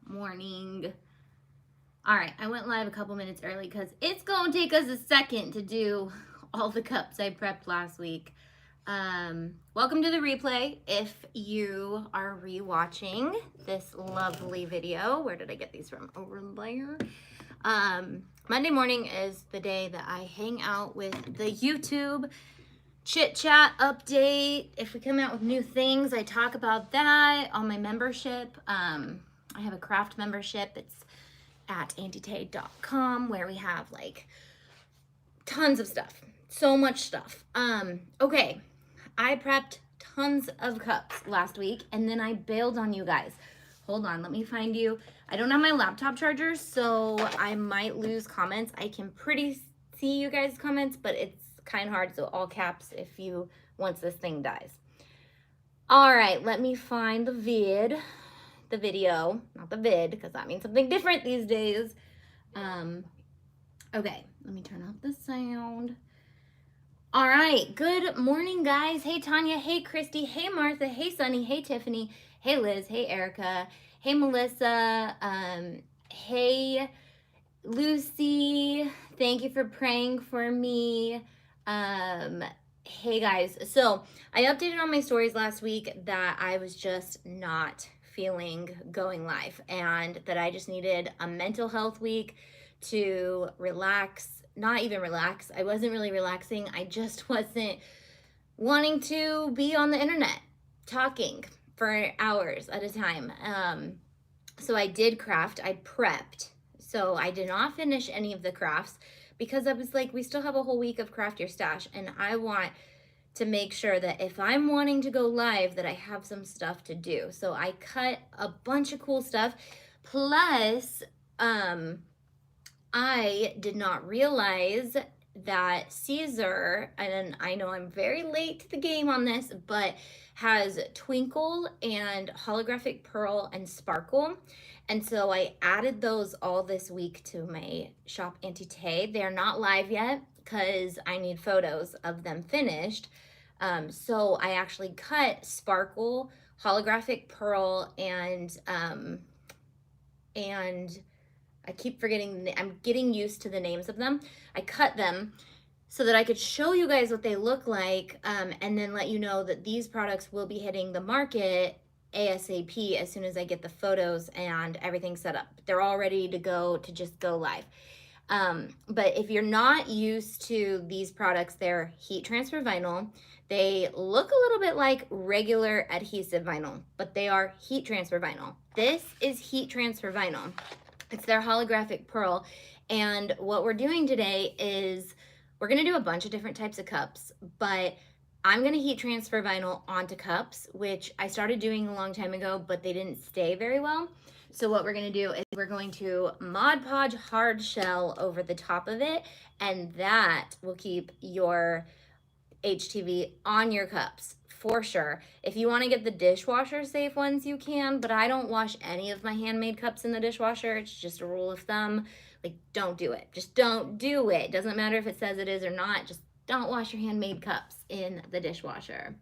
Morning. All right, I went live a couple minutes early because it's going to take us a second to do all the cups I prepped last week. Welcome to the replay. If you are rewatching this lovely video, where did I get these from? Over there. Monday morning is the day that I hang out with the YouTube chit chat update. If we come out with new things, I talk about that on my membership. I have a craft membership. It's at auntie.com where we have like tons of stuff. So much stuff. Okay. I prepped tons of cups last week and then I bailed on you guys. Hold on, let me find you. I don't have my laptop charger, so I might lose comments. I can pretty see you guys' comments, but it's kind of hard, so all caps if you, once this thing dies. All right, let me find the video, not the vid, because that means something different these days. Okay, let me turn off the sound. All right, good morning, guys. Hey, Tanya. Hey, Christy. Hey, Martha. Hey, Sunny. Hey, Tiffany. Hey, Liz. Hey, Erica. Hey, Melissa. Hey, Lucy. Thank you for praying for me. Hey, guys. So I updated on my stories last week that I was just not feeling going live and that I just needed a mental health week to relax. Not even relax. I wasn't really relaxing. I just wasn't wanting to be on the internet talking for hours at a time. So I did craft. I prepped. So I did not finish any of the crafts because I was like, we still have a whole week of Craft Your Stash, and I want to make sure that if I'm wanting to go live that I have some stuff to do. So I cut a bunch of cool stuff. Plus, I did not realize that Caesar, and I know I'm very late to the game on this, but has twinkle and holographic pearl and sparkle. And so I added those all this week to my shop Auntie. They're not live yet because I need photos of them finished. So I actually cut sparkle, holographic pearl, and I keep forgetting, I'm getting used to the names of them. I cut them so that I could show you guys what they look like, and then let you know that these products will be hitting the market ASAP as soon as I get the photos and everything set up. They're all ready to go, to just go live. But if you're not used to these products, they're heat transfer vinyl. They look a little bit like regular adhesive vinyl, but they are heat transfer vinyl. This is heat transfer vinyl. It's their holographic pearl. And what we're doing today is we're going to do a bunch of different types of cups, but I'm going to heat transfer vinyl onto cups, which I started doing a long time ago, but they didn't stay very well. So what we're going to do is we're going to Mod Podge hard shell over the top of it, and that will keep your HTV on your cups for sure. If you want to get the dishwasher safe ones, you can, but I don't wash any of my handmade cups in the dishwasher. It's just a rule of thumb. Like, don't do it. Just don't do it. Doesn't matter if it says it is or not. Just don't wash your handmade cups in the dishwasher.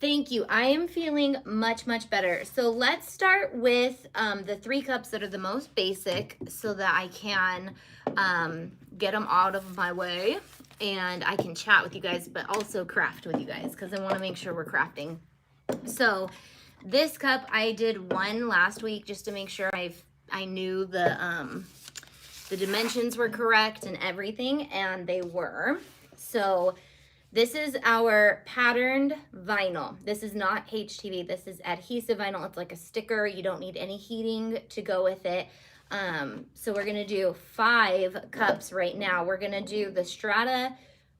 Thank you. I am feeling much, much better. So let's start with the 3 cups that are the most basic so that I can get them out of my way and I can chat with you guys, but also craft with you guys because I want to make sure we're crafting. So this cup, I did one last week just to make sure I knew the dimensions were correct and everything, and they were. So this is our patterned vinyl. This is not HTV. This is adhesive vinyl. It's like a sticker. You don't need any heating to go with it. So we're going to do 5 cups right now. We're going to do the Strata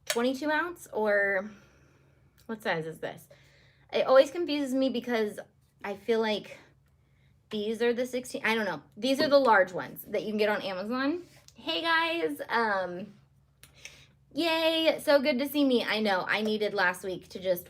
22 ounce, or what size is this? It always confuses me because I feel like these are the 16. I don't know. These are the large ones that you can get on Amazon. Hey guys. Yay, so good to see me. I know, I needed last week to just,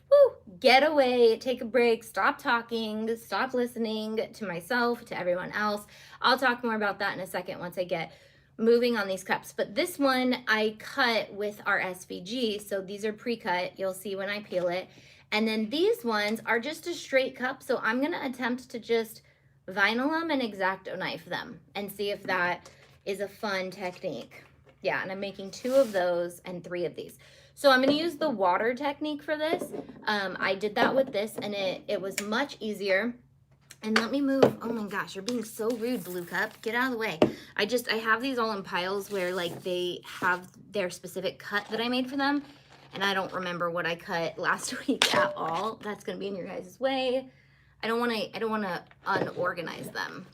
get away, take a break, stop talking, stop listening to myself, to everyone else. I'll talk more about that in a second once I get moving on these cups. But this one I cut with our SVG, so these are pre-cut. You'll see when I peel it. And then these ones are just a straight cup, so I'm gonna attempt to just vinyl them and X-Acto knife them and see if that is a fun technique. Yeah, and I'm making 2 of those and 3 of these. So I'm going to use the water technique for this. I did that with this and it was much easier. And let me move. Oh my gosh, you're being so rude, Blue Cup. Get out of the way. I have these all in piles where like they have their specific cut that I made for them. And I don't remember what I cut last week at all. That's going to be in your guys' way. I don't want to unorganize them.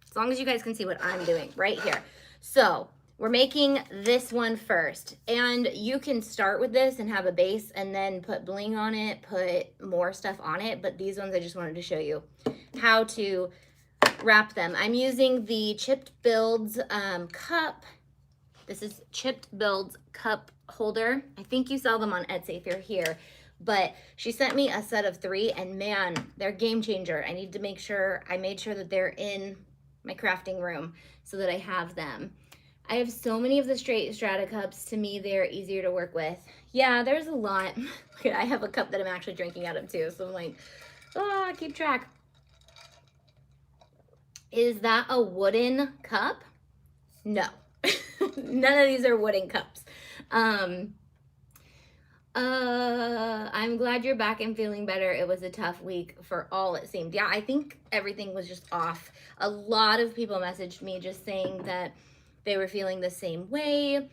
As long as you guys can see what I'm doing right here. So we're making this one first. And you can start with this and have a base and then put bling on it, put more stuff on it. But these ones I just wanted to show you how to wrap them. I'm using the Chipped Builds cup. This is Chipped Builds cup holder. I think you sell them on Etsy if you're here. But she sent me a set of 3 and man, they're a game changer. I need to make sure, I made sure that they're in my crafting room so that I have them. I have so many of the straight strata cups. To me, they're easier to work with. Yeah, there's a lot. I have a cup that I'm actually drinking out of too. So I'm like, oh, keep track. Is that a wooden cup? No. None of these are wooden cups. I'm glad you're back and feeling better. It was a tough week for all, it seemed. Yeah, I think everything was just off. A lot of people messaged me just saying that they were feeling the same way.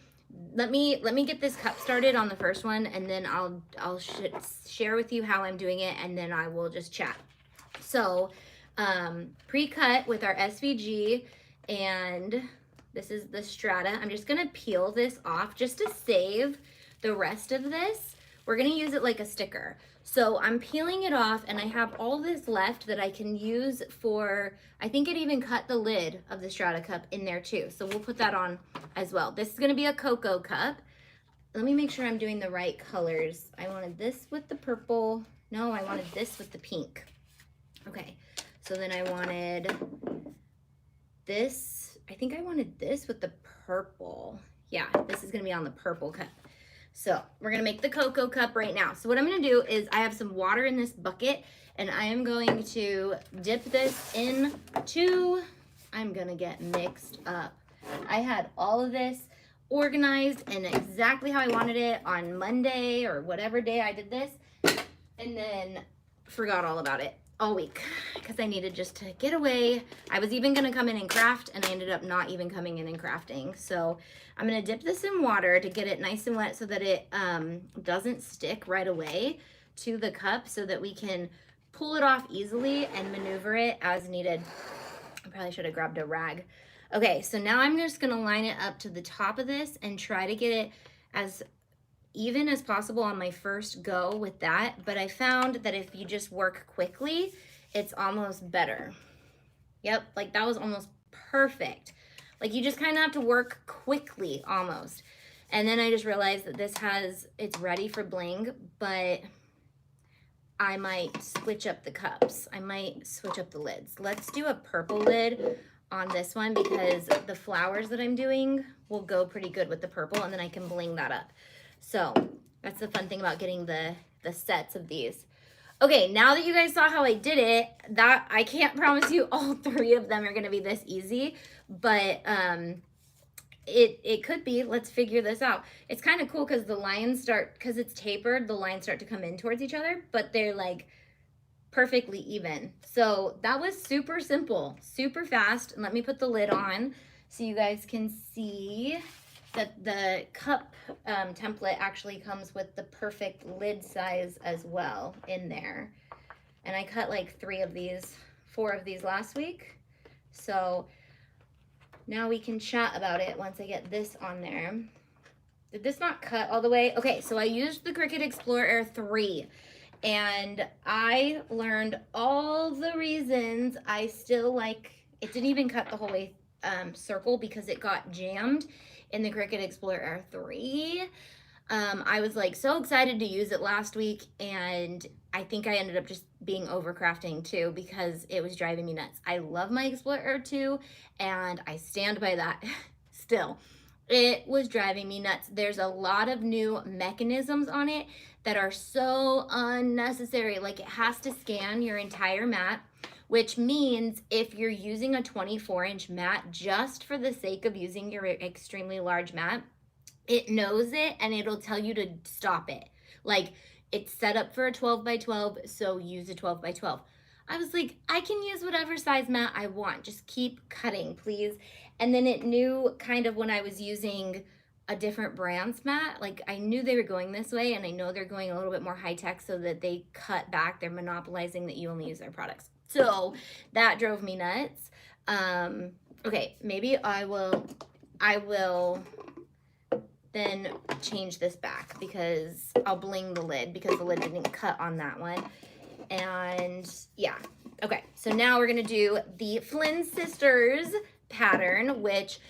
Let me get this cup started on the first one, and then I'll share with you how I'm doing it, and then I will just chat. So, pre-cut with our SVG, and this is the strata. I'm just gonna peel this off just to save the rest of this. We're gonna use it like a sticker. So I'm peeling it off and I have all this left that I can use for, I think it even cut the lid of the strata cup in there too. So we'll put that on as well. This is gonna be a cocoa cup. Let me make sure I'm doing the right colors. I wanted this with the purple. No, I wanted this with the pink. Okay, so then I wanted this. I think I wanted this with the purple. Yeah, this is gonna be on the purple cup. So we're gonna make the cocoa cup right now. So what I'm gonna do is I have some water in this bucket and I am going to dip this into, I'm gonna get mixed up. I had all of this organized and exactly how I wanted it on Monday or whatever day I did this, and then forgot all about it all week because I needed just to get away. I was even gonna come in and craft and I ended up not even coming in and crafting. So I'm gonna dip this in water to get it nice and wet so that it doesn't stick right away to the cup so that we can pull it off easily and maneuver it as needed. I probably should have grabbed a rag. Okay, so now I'm just gonna line it up to the top of this and try to get it as even as possible on my first go with that. But I found that if you just work quickly, it's almost better. Yep, like that was almost perfect. Like you just kind of have to work quickly almost. And then I just realized that this it's ready for bling, but I might switch up the cups. I might switch up the lids. Let's do a purple lid on this one because the flowers that I'm doing will go pretty good with the purple, and then I can bling that up. So that's the fun thing about getting the sets of these. Okay, now that you guys saw how I did it, that I can't promise you all 3 of them are gonna be this easy, but it could be. Let's figure this out. It's kind of cool because the lines because it's tapered, the lines start to come in towards each other, but they're like perfectly even. So that was super simple, super fast. And let me put the lid on so you guys can see that the cup template actually comes with the perfect lid size as well in there. And I cut like 4 of these last week. So now we can chat about it once I get this on there. Did this not cut all the way? Okay, so I used the Cricut Explorer 3 and I learned all the reasons I still like, it didn't even cut the whole way circle because it got jammed in the Cricut Explorer 3. I was like so excited to use it last week, and I think I ended up just being over crafting too because it was driving me nuts. I love my Explorer 2 and I stand by that still. It was driving me nuts. There's a lot of new mechanisms on it that are so unnecessary. Like it has to scan your entire mat, which means if you're using a 24-inch mat just for the sake of using your extremely large mat, it knows it and it'll tell you to stop it. Like, it's set up for a 12 by 12, so use a 12 by 12. I was like, I can use whatever size mat I want. Just keep cutting, please. And then it knew kind of when I was using a different brand's mat, like I knew they were going this way, and I know they're going a little bit more high tech so that they cut back. They're monopolizing that you only use their products. So that drove me nuts. Okay, maybe I will then change this back because I'll bling the lid because the lid didn't cut on that one. And yeah, okay, so now we're gonna do the Flynn Sisters pattern, which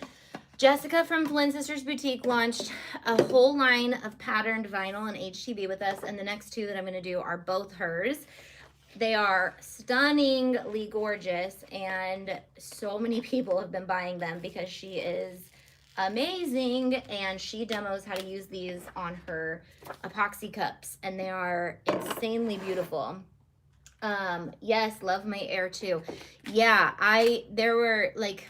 Jessica from Flynn Sisters Boutique launched a whole line of patterned vinyl and HTV with us, and the next two that I'm gonna do are both hers. They are stunningly gorgeous, and so many people have been buying them because she is amazing, and she demos how to use these on her epoxy cups, and they are insanely beautiful. Yes, love my air too. Yeah, there were like,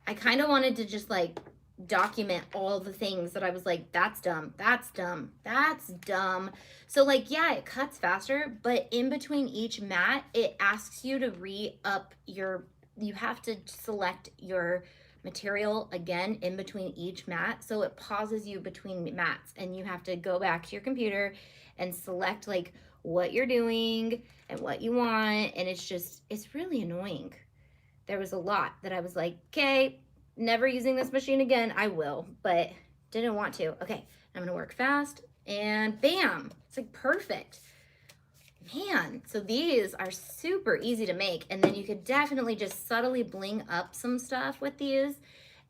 I kind of wanted to just like document all the things that I was like, that's dumb, that's dumb, that's dumb. So like, yeah, it cuts faster, but in between each mat, it asks you to re-up you have to select your material again in between each mat. So it pauses you between mats and you have to go back to your computer and select like what you're doing and what you want. And it's really annoying. There was a lot that I was like, okay, never using this machine again. I will, but didn't want to. Okay, I'm gonna work fast and bam, it's like perfect. Man, so these are super easy to make, and then you could definitely just subtly bling up some stuff with these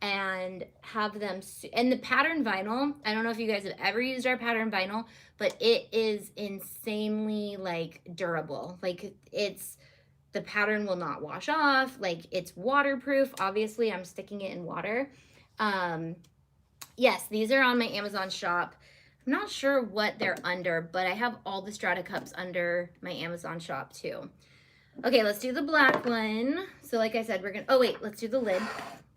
and have them, and the pattern vinyl, I don't know if you guys have ever used our pattern vinyl, but it is insanely like durable. Like the pattern will not wash off, like it's waterproof. Obviously I'm sticking it in water. Yes, these are on my Amazon shop. I'm not sure what they're under, but I have all the Strata cups under my Amazon shop too. Okay, let's do the black one. So like I said, oh wait, let's do the lid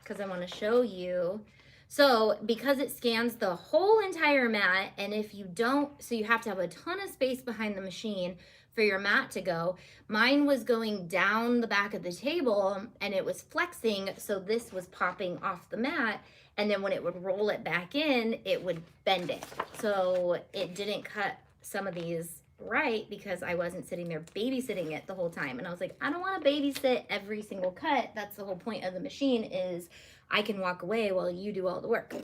because I want to show you. So because it scans the whole entire mat, and if you don't, so you have to have a ton of space behind the machine for your mat to go. Mine was going down the back of the table and it was flexing, so this was popping off the mat, and then when it would roll it back in, it would bend it. So it didn't cut some of these right because I wasn't sitting there babysitting it the whole time. And I was like, I don't want to babysit every single cut. That's the whole point of the machine, is I can walk away while you do all the work.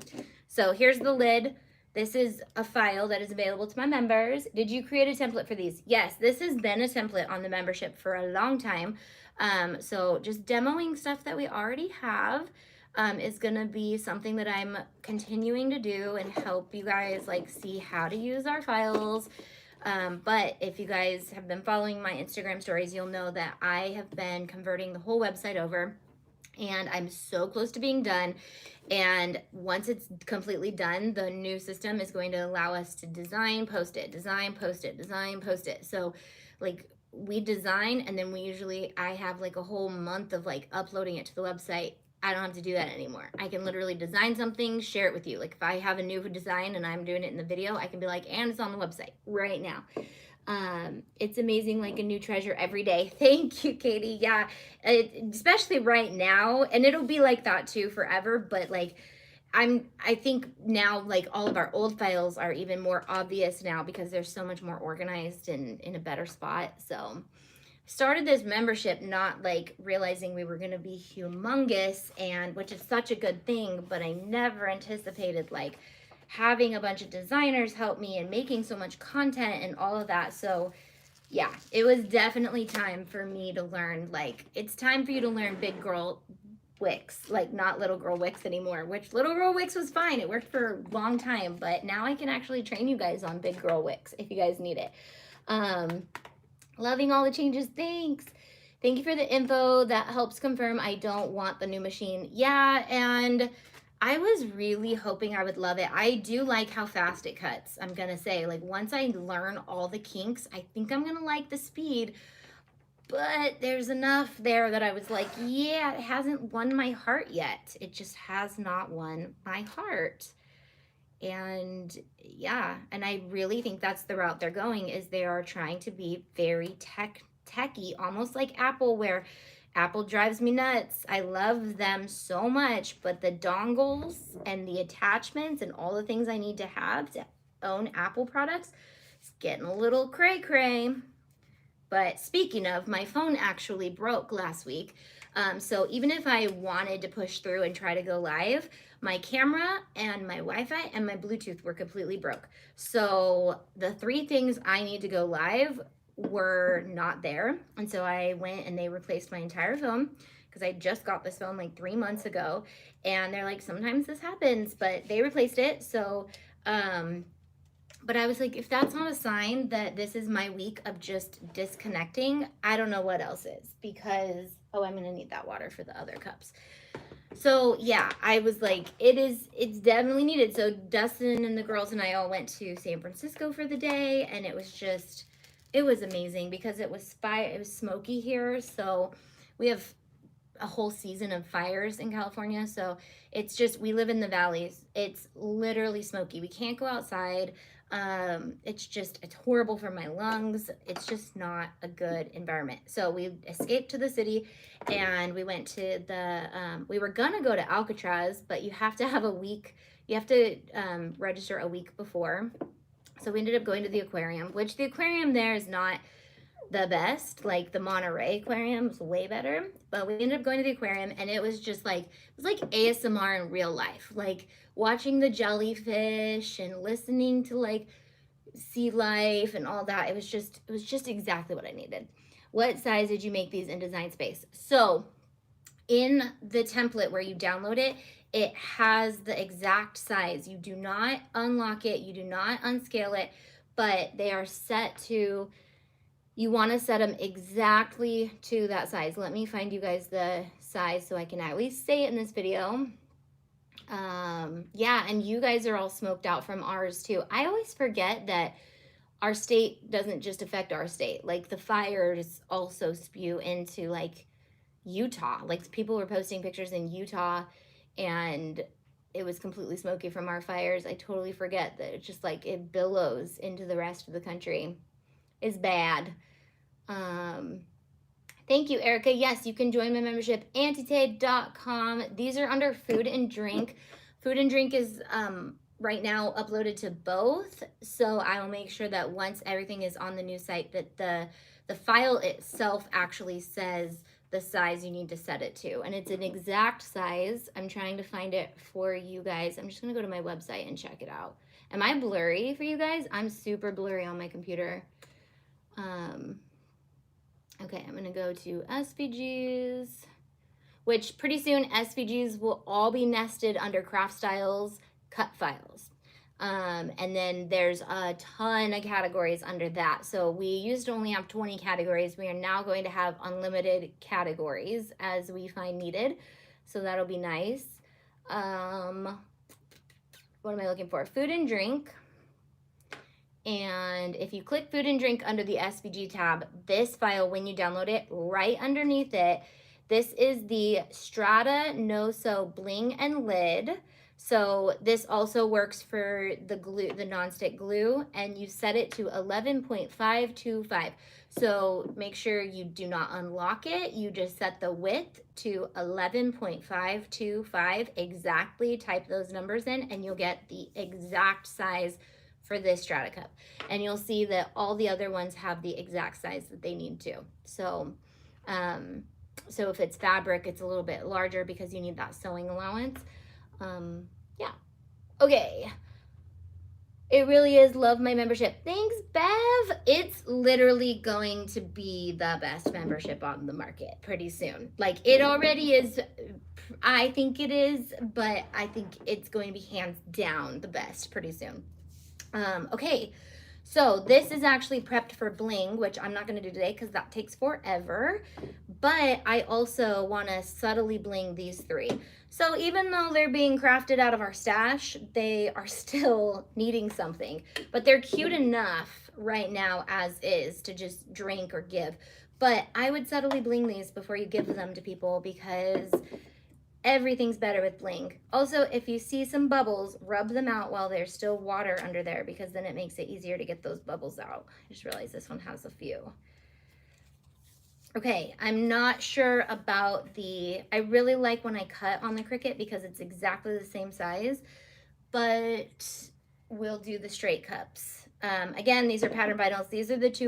So here's the lid. This is a file that is available to my members. Did you create a template for these? Yes, this has been a template on the membership for a long time. So just demoing stuff that we already have is gonna be something that I'm continuing to do and help you guys like see how to use our files. But if you guys have been following my Instagram stories, you'll know that I have been converting the whole website over, and I'm so close to being done. And once it's completely done, the new system is going to allow us to design, post it, design, post it, design, post it. So like we design, and then I have like a whole month of like uploading it to the website. I don't have to do that anymore. I can literally design something, share it with you. Like if I have a new design and I'm doing it in the video, I can be like, and it's on the website right now. It's amazing, like a new treasure every day. Thank you, Katie. Yeah, especially right now, and it'll be like that too forever, but like I think now like all of our old files are even more obvious now because they're so much more organized and in a better spot. So started this membership not like realizing we were going to be humongous, and which is such a good thing, but I never anticipated like having a bunch of designers help me and making so much content and all of that. So yeah, it was definitely time for me to learn, like it's time for you to learn big girl Wix, like not little girl Wix anymore, which little girl Wix was fine. It worked for a long time, but now I can actually train you guys on big girl Wix if you guys need it. Loving all the changes. Thanks. Thank you for the info. That helps confirm I don't want the new machine. Yeah, and I was really hoping I would love it. I do like how fast it cuts. I'm going to say, like, once I learn all the kinks, I think I'm going to like the speed. but there's enough there that I was like, yeah, it hasn't won my heart yet. It just has not won my heart. And yeah, and I really think that's the route they're going, is they are trying to be very techy, almost like Apple, where Apple drives me nuts. I love them so much, but the dongles and the attachments and all the things I need to have to own Apple products is getting a little cray cray. But speaking of, my phone actually broke last week. So even if I wanted to push through and try to go live, my camera and my Wi-Fi and my Bluetooth were completely broke. So the 3 things I need to go live were not there. And so I went and they replaced my entire phone, because I just got this phone like 3 months ago. And they're like, sometimes this happens, but they replaced it. So, but I was like, if that's not a sign that this is my week of just disconnecting, I don't know what else is, because, oh, I'm gonna need that water for the other cups. So yeah, I was like, it's definitely needed. So Dustin and the girls and I all went to San Francisco for the day, and it was amazing because it was smoky here. So we have a whole season of fires in California. So it's just, we live in the valleys. It's literally smoky. We can't go outside. It's horrible for my lungs. It's just not a good environment. So we escaped to the city, and we went to we were gonna go to Alcatraz, but you have to have register a week before. So we ended up going to the aquarium, which the aquarium there is not the best. Like the Monterey aquarium is way better, but we ended up going to the aquarium, and it was like ASMR in real life, like watching the jellyfish and listening to like sea life and all that. It was just exactly what I needed. What size did you make these in Design Space? So in the template where you download it, it has the exact size. You do not unlock it, you do not unscale it, but they are set to, you want to set them exactly to that size. Let me find you guys the size so I can at least say it in this video. Yeah, and you guys are all smoked out from ours too. I always forget that our state doesn't just affect our state. Like the fires also spew into like Utah. Like people were posting pictures in Utah, and it was completely smoky from our fires. I totally forget that it's just like it billows into the rest of the country. It's bad. Thank you, Erica. Yes, you can join my membership, auntietae.com. These are under food and drink. Food and drink is right now uploaded to both. So I will make sure that once everything is on the new site, that the file itself actually says the size you need to set it to. And it's an exact size. I'm trying to find it for you guys. I'm just gonna go to my website and check it out. Am I blurry for you guys? I'm super blurry on my computer. Okay, I'm gonna go to SVGs, which pretty soon SVGs will all be nested under Craft Styles cut files. And then there's a ton of categories under that. So we used to only have 20 categories. We are now going to have unlimited categories as we find needed. So that'll be nice. What am I looking for? Food and drink. And if you click food and drink under the SVG tab, this file, when you download it, right underneath it, this is the Strata No Sew Bling and Lid. So this also works for the glue, the nonstick glue, and you set it to 11.525. So make sure you do not unlock it. You just set the width to 11.525 exactly. Type those numbers in and you'll get the exact size for this Strata cup. And you'll see that all the other ones have the exact size that they need to. So, so if it's fabric, it's a little bit larger because you need that sewing allowance. Yeah. Okay. It really is. Love my membership. Thanks, Bev. It's literally going to be the best membership on the market pretty soon. Like it already is. I think it is, but I think it's going to be hands down the best pretty soon. Okay, so this is actually prepped for bling, which I'm not going to do today because that takes forever, but I also want to subtly bling these 3. So even though they're being crafted out of our stash, they are still needing something, but they're cute enough right now as is to just drink or give. But I would subtly bling these before you give them to people because everything's better with bling. Also, if you see some bubbles, rub them out while there's still water under there because then it makes it easier to get those bubbles out. I just realized this one has a few. Okay, I'm not sure about I really like when I cut on the Cricut because it's exactly the same size, but we'll do the straight cups. Again, these are pattern vinyls. These are the two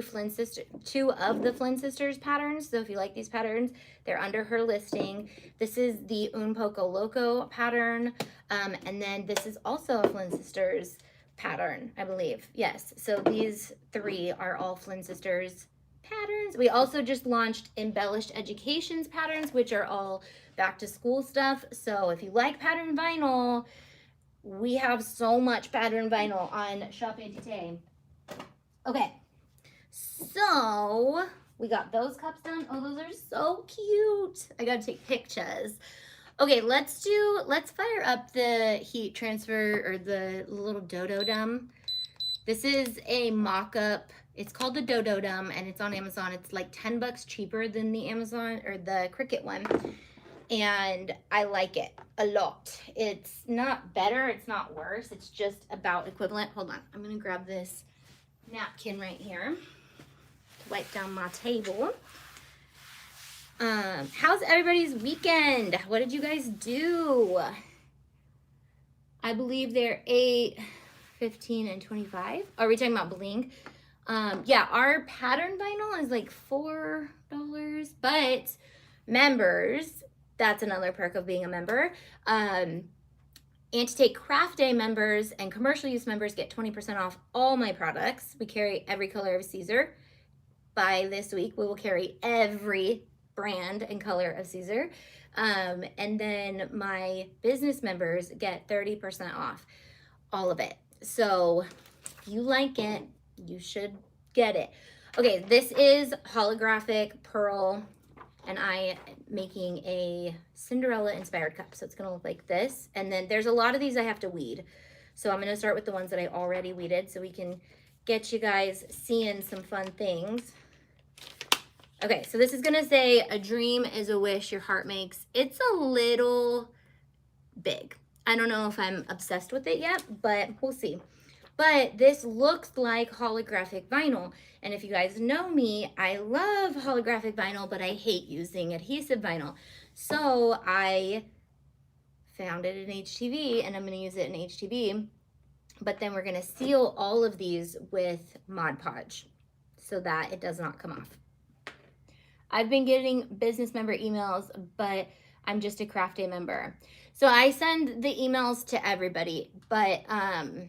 of the Flynn sisters patterns. So if you like these patterns, they're under her listing. This is the Un Poco Loco pattern. And then this is also a Flynn sisters pattern, I believe. Yes. So these three are all Flynn sisters patterns. We also just launched Embellished Education's patterns, which are all back to school stuff. So if you like pattern vinyl, we have so much pattern vinyl on Shop Auntie. Okay, so we got those cups done. Oh, those are so cute. I gotta take pictures. Okay, let's fire up the heat transfer or the little dodo dum. This is a mock-up. It's called the dodo dum and it's on Amazon. It's like 10 bucks cheaper than the Amazon or the Cricut one. And I like it a lot. It's not better, it's not worse, it's just about equivalent. Hold on, I'm gonna grab this napkin right here to wipe down my table. How's everybody's weekend? What did you guys do? I believe they're 8, 15, and 25. Are we talking about bling? Yeah, our pattern vinyl is like $4, but members, that's another perk of being a member. Auntie Craft Day members and commercial use members get 20% off all my products. We carry every color of Caesar. By this week, we will carry every brand and color of Caesar. And then my business members get 30% off all of it. So if you like it, you should get it. Okay, this is holographic pearl, and I am making a Cinderella inspired cup. So it's gonna look like this. And then there's a lot of these I have to weed. So I'm gonna start with the ones that I already weeded so we can get you guys seeing some fun things. Okay, so this is gonna say, a dream is a wish your heart makes. It's a little big. I don't know if I'm obsessed with it yet, but we'll see. But this looks like holographic vinyl. And if you guys know me, I love holographic vinyl, but I hate using adhesive vinyl. So I found it in HTV and I'm gonna use it in HTV, but then we're gonna seal all of these with Mod Podge so that it does not come off. I've been getting business member emails, but I'm just a Craft Day member. So I send the emails to everybody, but I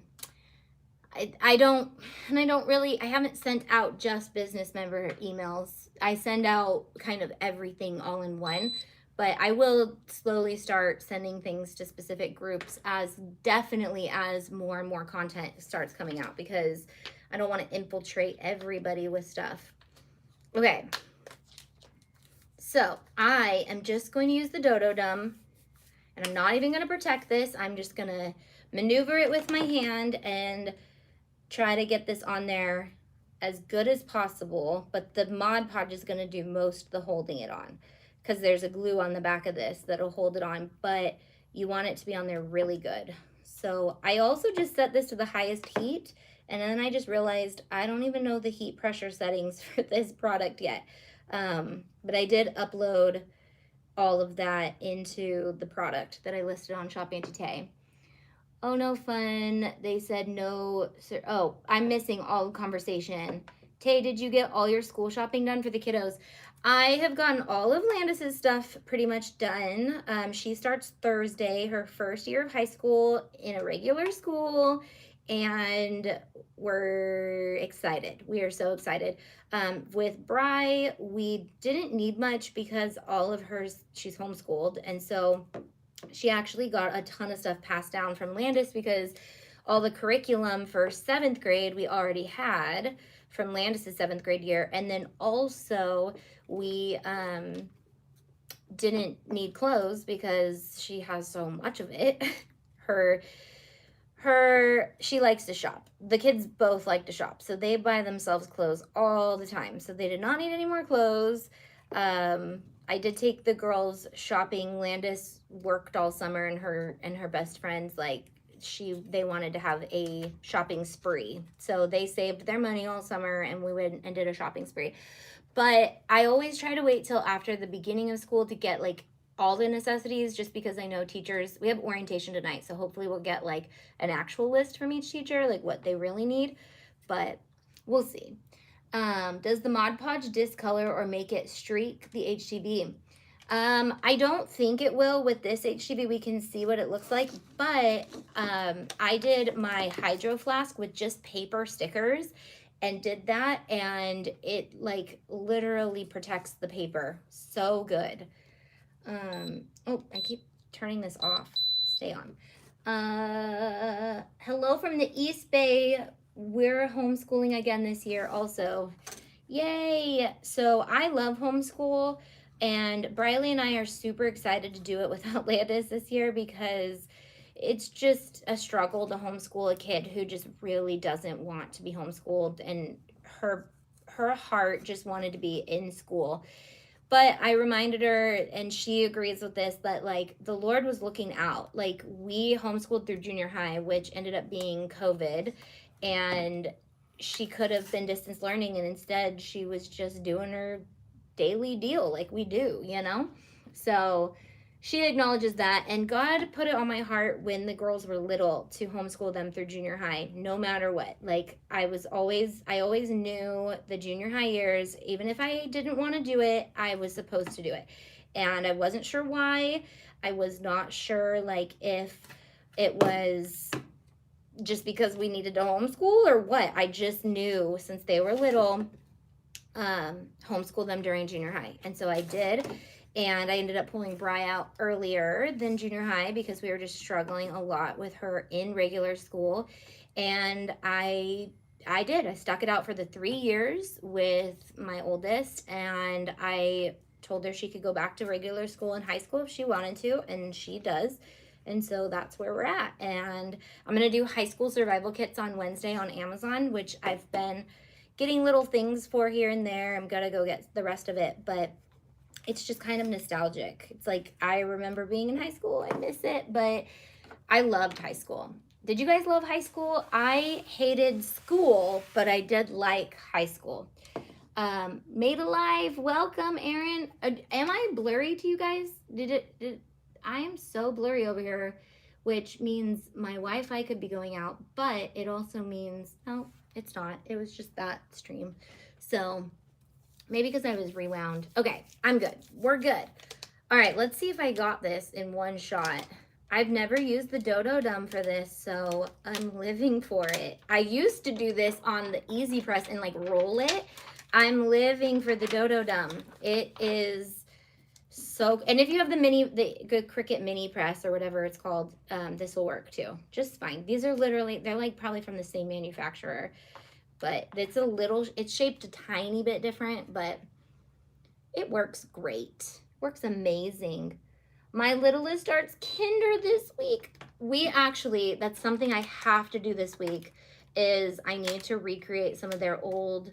haven't sent out just business member emails. I send out kind of everything all in one, but I will slowly start sending things to specific groups definitely as more and more content starts coming out, because I don't want to infiltrate everybody with stuff. Okay. So I am just going to use the dodo dum, and I'm not even going to protect this. I'm just going to maneuver it with my hand and try to get this on there as good as possible, but the Mod Podge is going to do most of the holding it on, because there's a glue on the back of this that'll hold it on, but you want it to be on there really good. So I also just set this to the highest heat, and then I just realized I don't even know the heat pressure settings for this product yet. But I did upload all of that into the product that I listed on Shop Auntie. Oh, no fun. They said no. Oh, I'm missing all the conversation. Tay, did you get all your school shopping done for the kiddos? I have gotten all of Landis's stuff pretty much done. She starts Thursday, her first year of high school in a regular school, and we're excited. We are so excited. With Bri, we didn't need much because all of hers, she's homeschooled, and so she actually got a ton of stuff passed down from Landis, because all the curriculum for 7th grade we already had from Landis's 7th grade year, and then also we didn't need clothes because she has so much of it. she likes to shop. The kids both like to shop, so they buy themselves clothes all the time. So they did not need any more clothes. I did take the girls shopping. Landis worked all summer, and her best friends, like, they wanted to have a shopping spree. So they saved their money all summer, and we went and did a shopping spree. But I always try to wait till after the beginning of school to get like all the necessities, just because I know teachers, we have orientation tonight, so hopefully we'll get like an actual list from each teacher, like what they really need, but we'll see. Does the Mod Podge discolor or make it streak the HTV? I don't think it will. With this HTV, we can see what it looks like, but I did my hydro flask with just paper stickers and did that, and it like literally protects the paper so good. Oh, I keep turning this off. Stay on. Hello from the East Bay. We're homeschooling again this year also. Yay! So I love homeschool, and Briley and I are super excited to do it without Landis this year, because it's just a struggle to homeschool a kid who just really doesn't want to be homeschooled, and her heart just wanted to be in school. But I reminded her, and she agrees with this, that like the Lord was looking out. Like, we homeschooled through junior high, which ended up being COVID, and she could have been distance learning, and instead she was just doing her daily deal like we do, you know? So she acknowledges that, and God put it on my heart when the girls were little to homeschool them through junior high, no matter what. Like, I always knew the junior high years, even if I didn't want to do it, I was supposed to do it. And I wasn't sure why. I was not sure, like, if it was just because we needed to homeschool or what. I just knew since they were little, homeschool them during junior high. And so I did. And I ended up pulling Bri out earlier than junior high because we were just struggling a lot with her in regular school. And I stuck it out for the 3 years with my oldest, and I told her she could go back to regular school in high school if she wanted to, and she does. And so that's where we're at. And I'm going to do high school survival kits on Wednesday on Amazon, which I've been getting little things for here and there. I'm going to go get the rest of it, but it's just kind of nostalgic. It's like, I remember being in high school. I miss it, but I loved high school. Did you guys love high school? I hated school, but I did like high school. Made Alive, welcome, Aaron. Am I blurry to you guys? I am so blurry over here, which means my Wi-Fi could be going out, but it also means, no, it's not. It was just that stream. So maybe because I was rewound. Okay, I'm good. We're good. All right, let's see if I got this in one shot. I've never used the Dodo Dum for this, so I'm living for it. I used to do this on the Easy Press and like roll it. I'm living for the Dodo Dum. It is so, and if you have the good Cricut mini press or whatever it's called, this will work too, just fine. These are literally, they're like probably from the same manufacturer, but it's shaped a tiny bit different, but it works great. Works amazing. My littlest starts kinder this week. That's something I have to do this week, is I need to recreate some of their old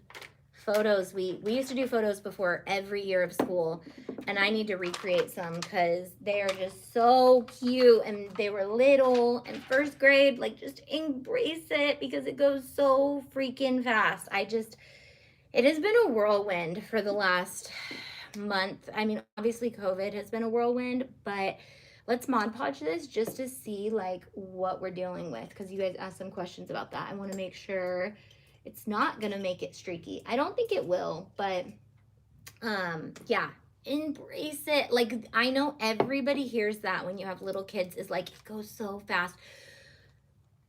photos. We used to do photos before every year of school, and I need to recreate some because they are just so cute, and they were little and first grade. Like, just embrace it because it goes so freaking fast. It has been a whirlwind for the last month. I mean, obviously COVID has been a whirlwind, but let's Mod Podge this just to see like what we're dealing with, because you guys asked some questions about that. I want to make sure it's not gonna make it streaky. I don't think it will, but yeah, embrace it. Like, I know everybody hears that when you have little kids, is like, it goes so fast.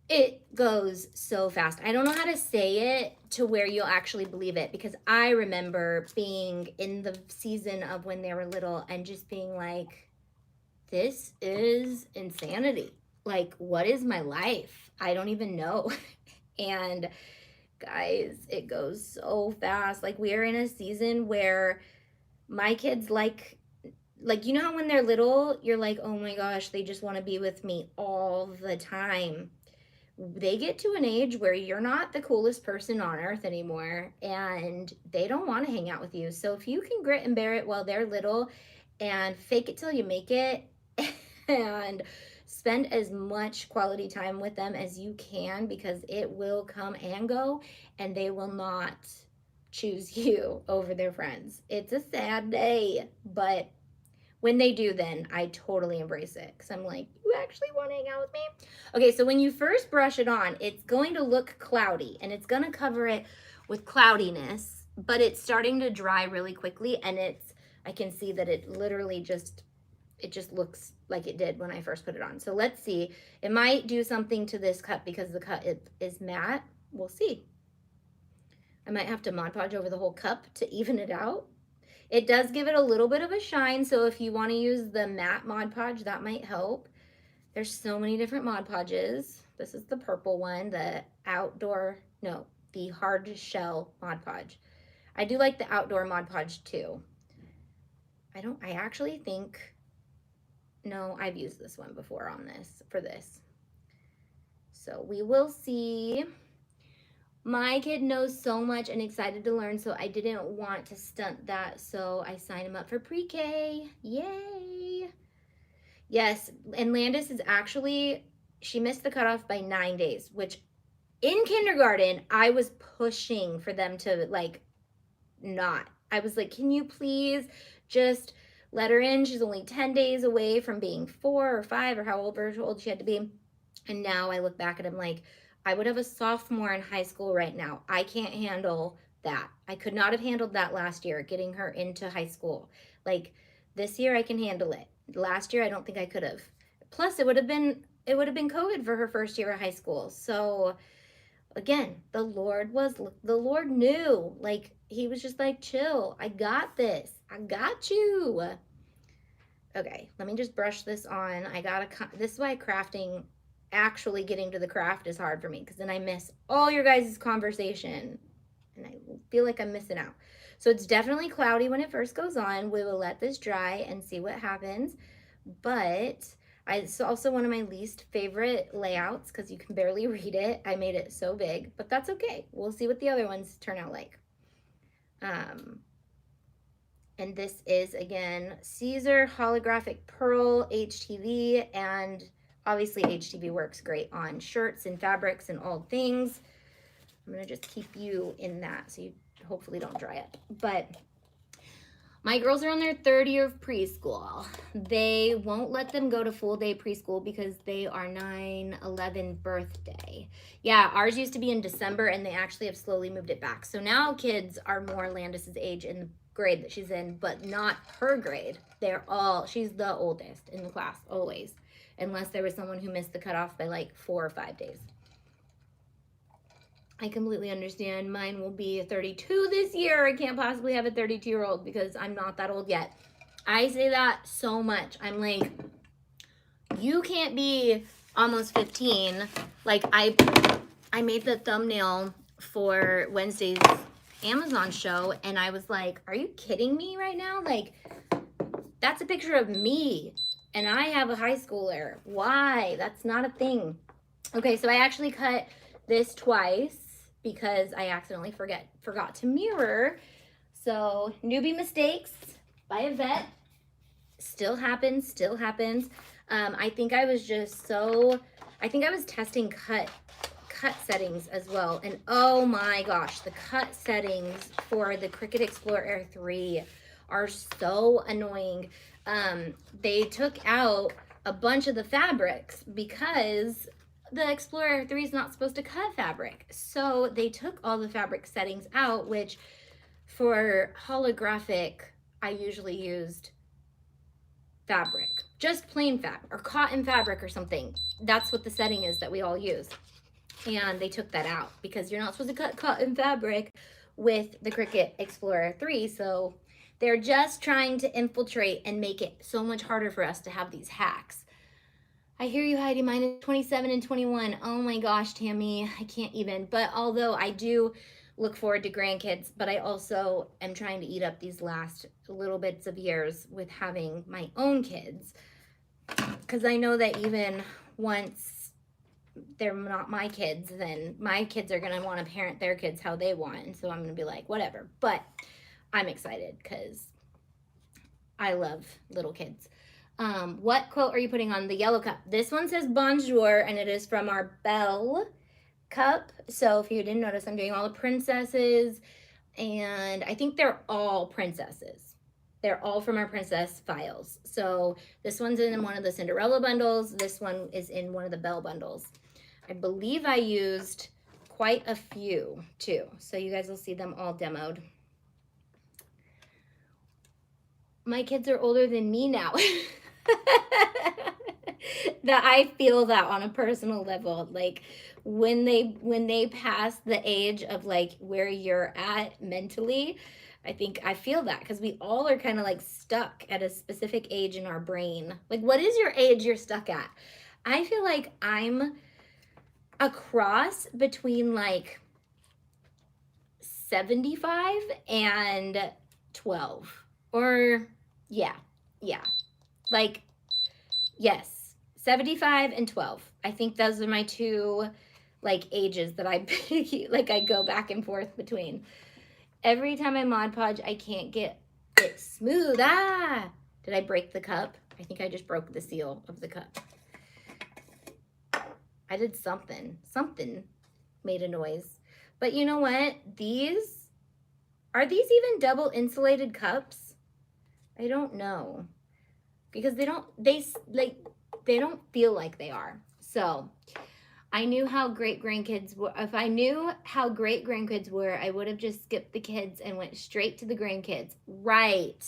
It goes so fast. I don't know how to say it to where you'll actually believe it, because I remember being in the season of when they were little and just being like, this is insanity. Like, what is my life? I don't even know. And guys, it goes so fast. Like, we are in a season where my kids like, you know how when they're little, you're like, oh my gosh, they just want to be with me all the time. they get to an age where you're not the coolest person on earth anymore, and they don't want to hang out with you. So if you can grit and bear it while they're little and fake it till you make it and spend as much quality time with them as you can, because it will come and go, and they will not choose you over their friends. It's a sad day, but when they do, then I totally embrace it, because I'm like, you actually want to hang out with me? Okay, so when you first brush it on, it's going to look cloudy, and it's going to cover it with cloudiness, but it's starting to dry really quickly, and I can see that it literally just looks like it did when I first put it on. So let's see. It might do something to this cut because the cut is matte. We'll see. I might have to Mod Podge over the whole cup to even it out. It does give it a little bit of a shine, so if you want to use the matte Mod Podge, that might help. There's so many different Mod Podges. This is the purple one, the hard shell Mod Podge. I do like the outdoor Mod Podge too. I actually think, no, I've used this one before for this. So we will see. My kid knows so much and excited to learn, so I didn't want to stunt that, so I signed him up for pre-K. Yay! Yes, and Landis is actually, she missed the cutoff by 9 days, which in kindergarten, I was pushing for them to not. I was like, can you please just let her in? She's only 10 days away from being 4 or 5 or however old she had to be. And now I look back at him like, I would have a sophomore in high school right now. I can't handle that. I could not have handled that last year, getting her into high school. Like, this year I can handle it. Last year I don't think I could have. Plus it would have been COVID for her first year of high school. So again, the Lord knew. Like, he was just like, chill. I got this. I got you. Okay, let me just brush this on. This is why crafting, actually getting to the craft is hard for me, because then I miss all your guys' conversation and I feel like I'm missing out. So it's definitely cloudy when it first goes on. We will let this dry and see what happens. But it's also one of my least favorite layouts because you can barely read it. I made it so big, but that's okay. We'll see what the other ones turn out like. And this is, again, Caesar Holographic Pearl HTV, and obviously HTV works great on shirts and fabrics and all things. I'm gonna just keep you in that so you hopefully don't dry up. But my girls are on their third year of preschool. They won't let them go to full day preschool because they are 9/11 birthday. Yeah, ours used to be in December and they actually have slowly moved it back. So now kids are more Landis's age in the grade that she's in, but not her grade. She's the oldest in the class, always. Unless there was someone who missed the cutoff by like 4 or 5 days. I completely understand. Mine will be 32 this year. I can't possibly have a 32-year-old because I'm not that old yet. I say that so much. I'm like, you can't be almost 15. Like, I made the thumbnail for Wednesday's Amazon show, and I was like, are you kidding me right now? Like, that's a picture of me, and I have a high schooler. Why? That's not a thing. Okay, so I actually cut this twice because I accidentally forgot to mirror. So newbie mistakes by a vet still happens. I think I was testing cut settings as well, and oh my gosh, the cut settings for the Cricut Explorer Air 3 are so annoying. They took out a bunch of the fabrics because the Explorer Air 3 is not supposed to cut fabric. So they took all the fabric settings out, which for holographic, I usually used fabric, just plain fabric or cotton fabric or something. That's what the setting is that we all use. And they took that out because you're not supposed to cut cotton fabric with the Cricut Explorer 3. So they're just trying to infiltrate and make it so much harder for us to have these hacks. I hear you, Heidi. Mine is 27 and 21. Oh my gosh, Tammy, I can't even. But although I do look forward to grandkids, but I also am trying to eat up these last little bits of years with having my own kids. Because I know that even once they're not my kids, then my kids are going to want to parent their kids how they want. And so I'm going to be like, whatever. But I'm excited because I love little kids. What quote are you putting on the yellow cup? This one says bonjour, and it is from our Belle cup. So if you didn't notice, I'm doing all the princesses, and I think they're all princesses. They're all from our princess files. So this one's in one of the Cinderella bundles. This one is in one of the Belle bundles. I believe I used quite a few too. So you guys will see them all demoed. My kids are older than me now. That I feel that on a personal level. Like when they pass the age of like where you're at mentally, I think I feel that because we all are kind of like stuck at a specific age in our brain. Like, what is your age you're stuck at? I feel like I'm a cross between like 75 and 12. Or yeah. Like, yes, 75 and 12. I think those are my two like ages that I like I go back and forth between. Every time I Mod Podge, I can't get it smooth. Did I break the cup? I think I just broke the seal of the cup. I did something. Something made a noise. But you know what? Are these even double insulated cups? I don't know. Because they don't feel like they are. So I knew how great grandkids were. If I knew how great grandkids were, I would have just skipped the kids and went straight to the grandkids. Right.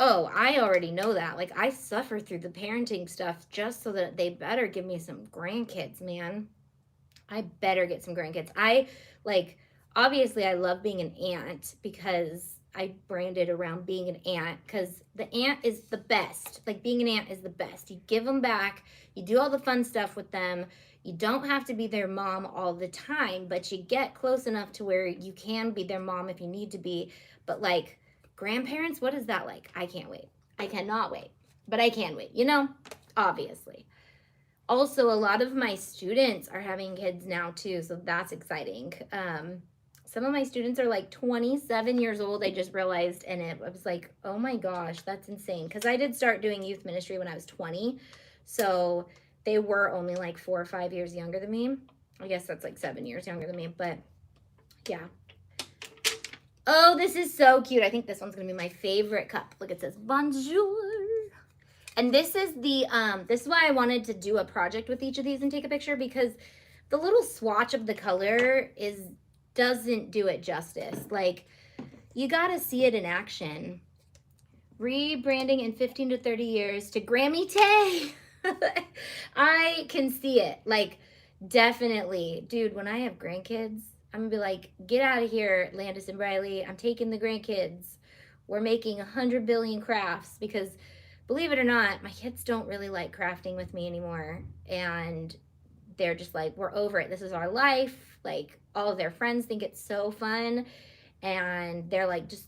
Oh, I already know that. Like, I suffer through the parenting stuff just so that they better give me some grandkids, man. I better get some grandkids. Obviously, I love being an aunt because I branded around being an aunt because the aunt is the best. Like, being an aunt is the best. You give them back. You do all the fun stuff with them. You don't have to be their mom all the time, but you get close enough to where you can be their mom if you need to be. But, like, grandparents, what is that like? I can't wait. I cannot wait. But I can wait, obviously. Also, a lot of my students are having kids now, too, so that's exciting. Some of my students are like 27 years old, I just realized, and I was like, oh my gosh, that's insane. Because I did start doing youth ministry when I was 20, so they were only like 4 or 5 years younger than me. I guess that's like 7 years younger than me, but yeah. Oh, this is so cute. I think this one's gonna be my favorite cup. Look, it says bonjour. And this is this is why I wanted to do a project with each of these and take a picture, because the little swatch of the color doesn't do it justice. Like, you gotta see it in action. Rebranding in 15 to 30 years to Grammy Tay. I can see it. Like, definitely. Dude, when I have grandkids, I'm gonna be like, get out of here, Landis and Riley. I'm taking the grandkids. We're making 100 billion crafts, because believe it or not, my kids don't really like crafting with me anymore. And they're just like, we're over it. This is our life. Like, all of their friends think it's so fun. And they're like, just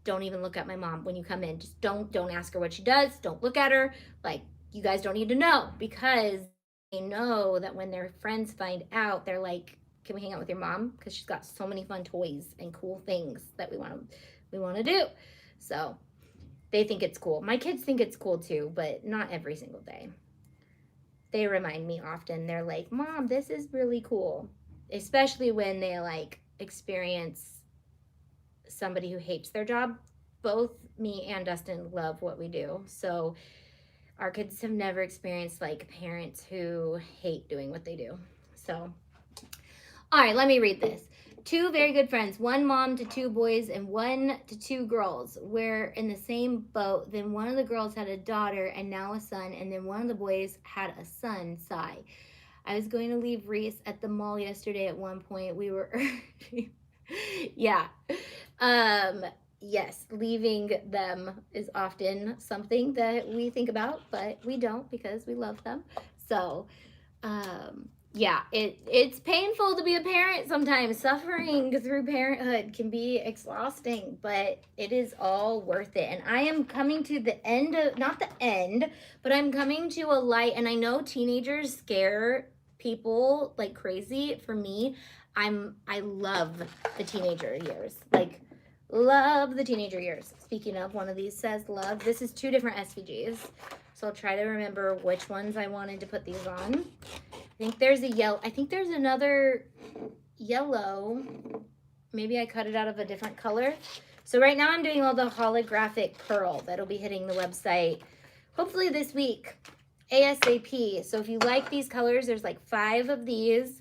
don't even look at my mom when you come in. Just don't ask her what she does. Don't look at her. Like, you guys don't need to know, because they know that when their friends find out, they're like, can we hang out with your mom? Because she's got so many fun toys and cool things that we want to do. So they think it's cool. My kids think it's cool too, but not every single day. They remind me often. They're like, Mom, this is really cool. Especially when they like experience somebody who hates their job. Both me and Dustin love what we do. So our kids have never experienced like parents who hate doing what they do. So, all right, let me read this. 2 very good friends, one mom to 2 boys and 1 to 2 girls. We're in the same boat. Then one of the girls had a daughter and now a son, and then one of the boys had a son, sigh. I was going to leave Reese at the mall yesterday at one point. We were yeah. Yes, leaving them is often something that we think about, but we don't, because we love them. So, yeah, it's painful to be a parent sometimes. Suffering through parenthood can be exhausting, but it is all worth it. And I am coming to the end of, not the end, but I'm coming to a light. And I know teenagers scare people like crazy. For me, I love the teenager years. Like, love the teenager years. Speaking of, one of these says love. This is 2 different SVGs. So I'll try to remember which ones I wanted to put these on. I think there's a yellow. I think there's another yellow. Maybe I cut it out of a different color. So right now I'm doing all the holographic pearl that'll be hitting the website hopefully this week, ASAP. So if you like these colors, there's like 5 of these.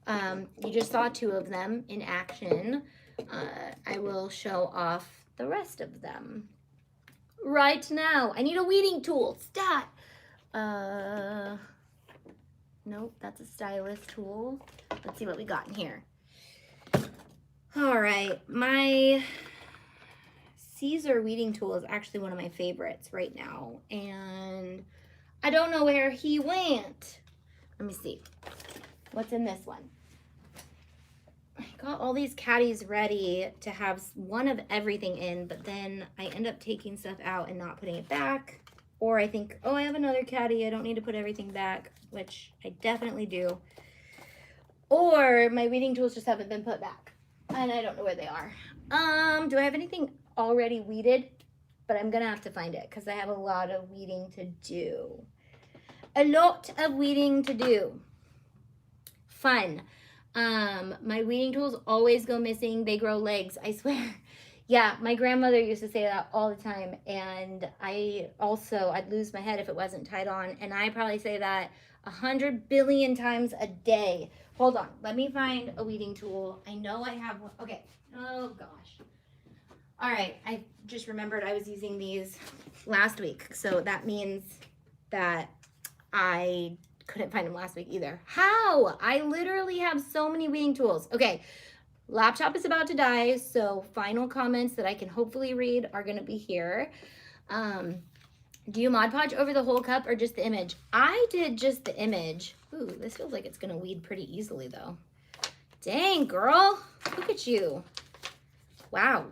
You just saw 2 of them in action. I will show off the rest of them right now. I need a weeding tool. Stat. Nope, that's a stylus tool. Let's see what we got in here. All right, my Caesar weeding tool is actually one of my favorites right now, and I don't know where he went. Let me see. What's in this one? I got all these caddies ready to have one of everything in, but then I end up taking stuff out and not putting it back. Or I think, oh, I have another caddy. I don't need to put everything back, which I definitely do. Or my weeding tools just haven't been put back, and I don't know where they are. Do I have anything already weeded? But I'm gonna have to find it because I have a lot of weeding to do. A lot of weeding to do. Fun. My weeding tools always go missing. They grow legs, I swear. Yeah, my grandmother used to say that all the time, and I'd lose my head if it wasn't tied on, and I probably say that 100 billion times a day. Hold on, let me find a weeding tool. I know I have one. Okay, oh gosh. All right, I just remembered I was using these last week, so that means that I couldn't find them last week either. How? I literally have so many weeding tools. Okay. Laptop is about to die, so final comments that I can hopefully read are going to be here. Do you Mod Podge over the whole cup or just the image? I did just the image. Ooh, this feels like it's going to weed pretty easily, though. Dang, girl. Look at you. Wow.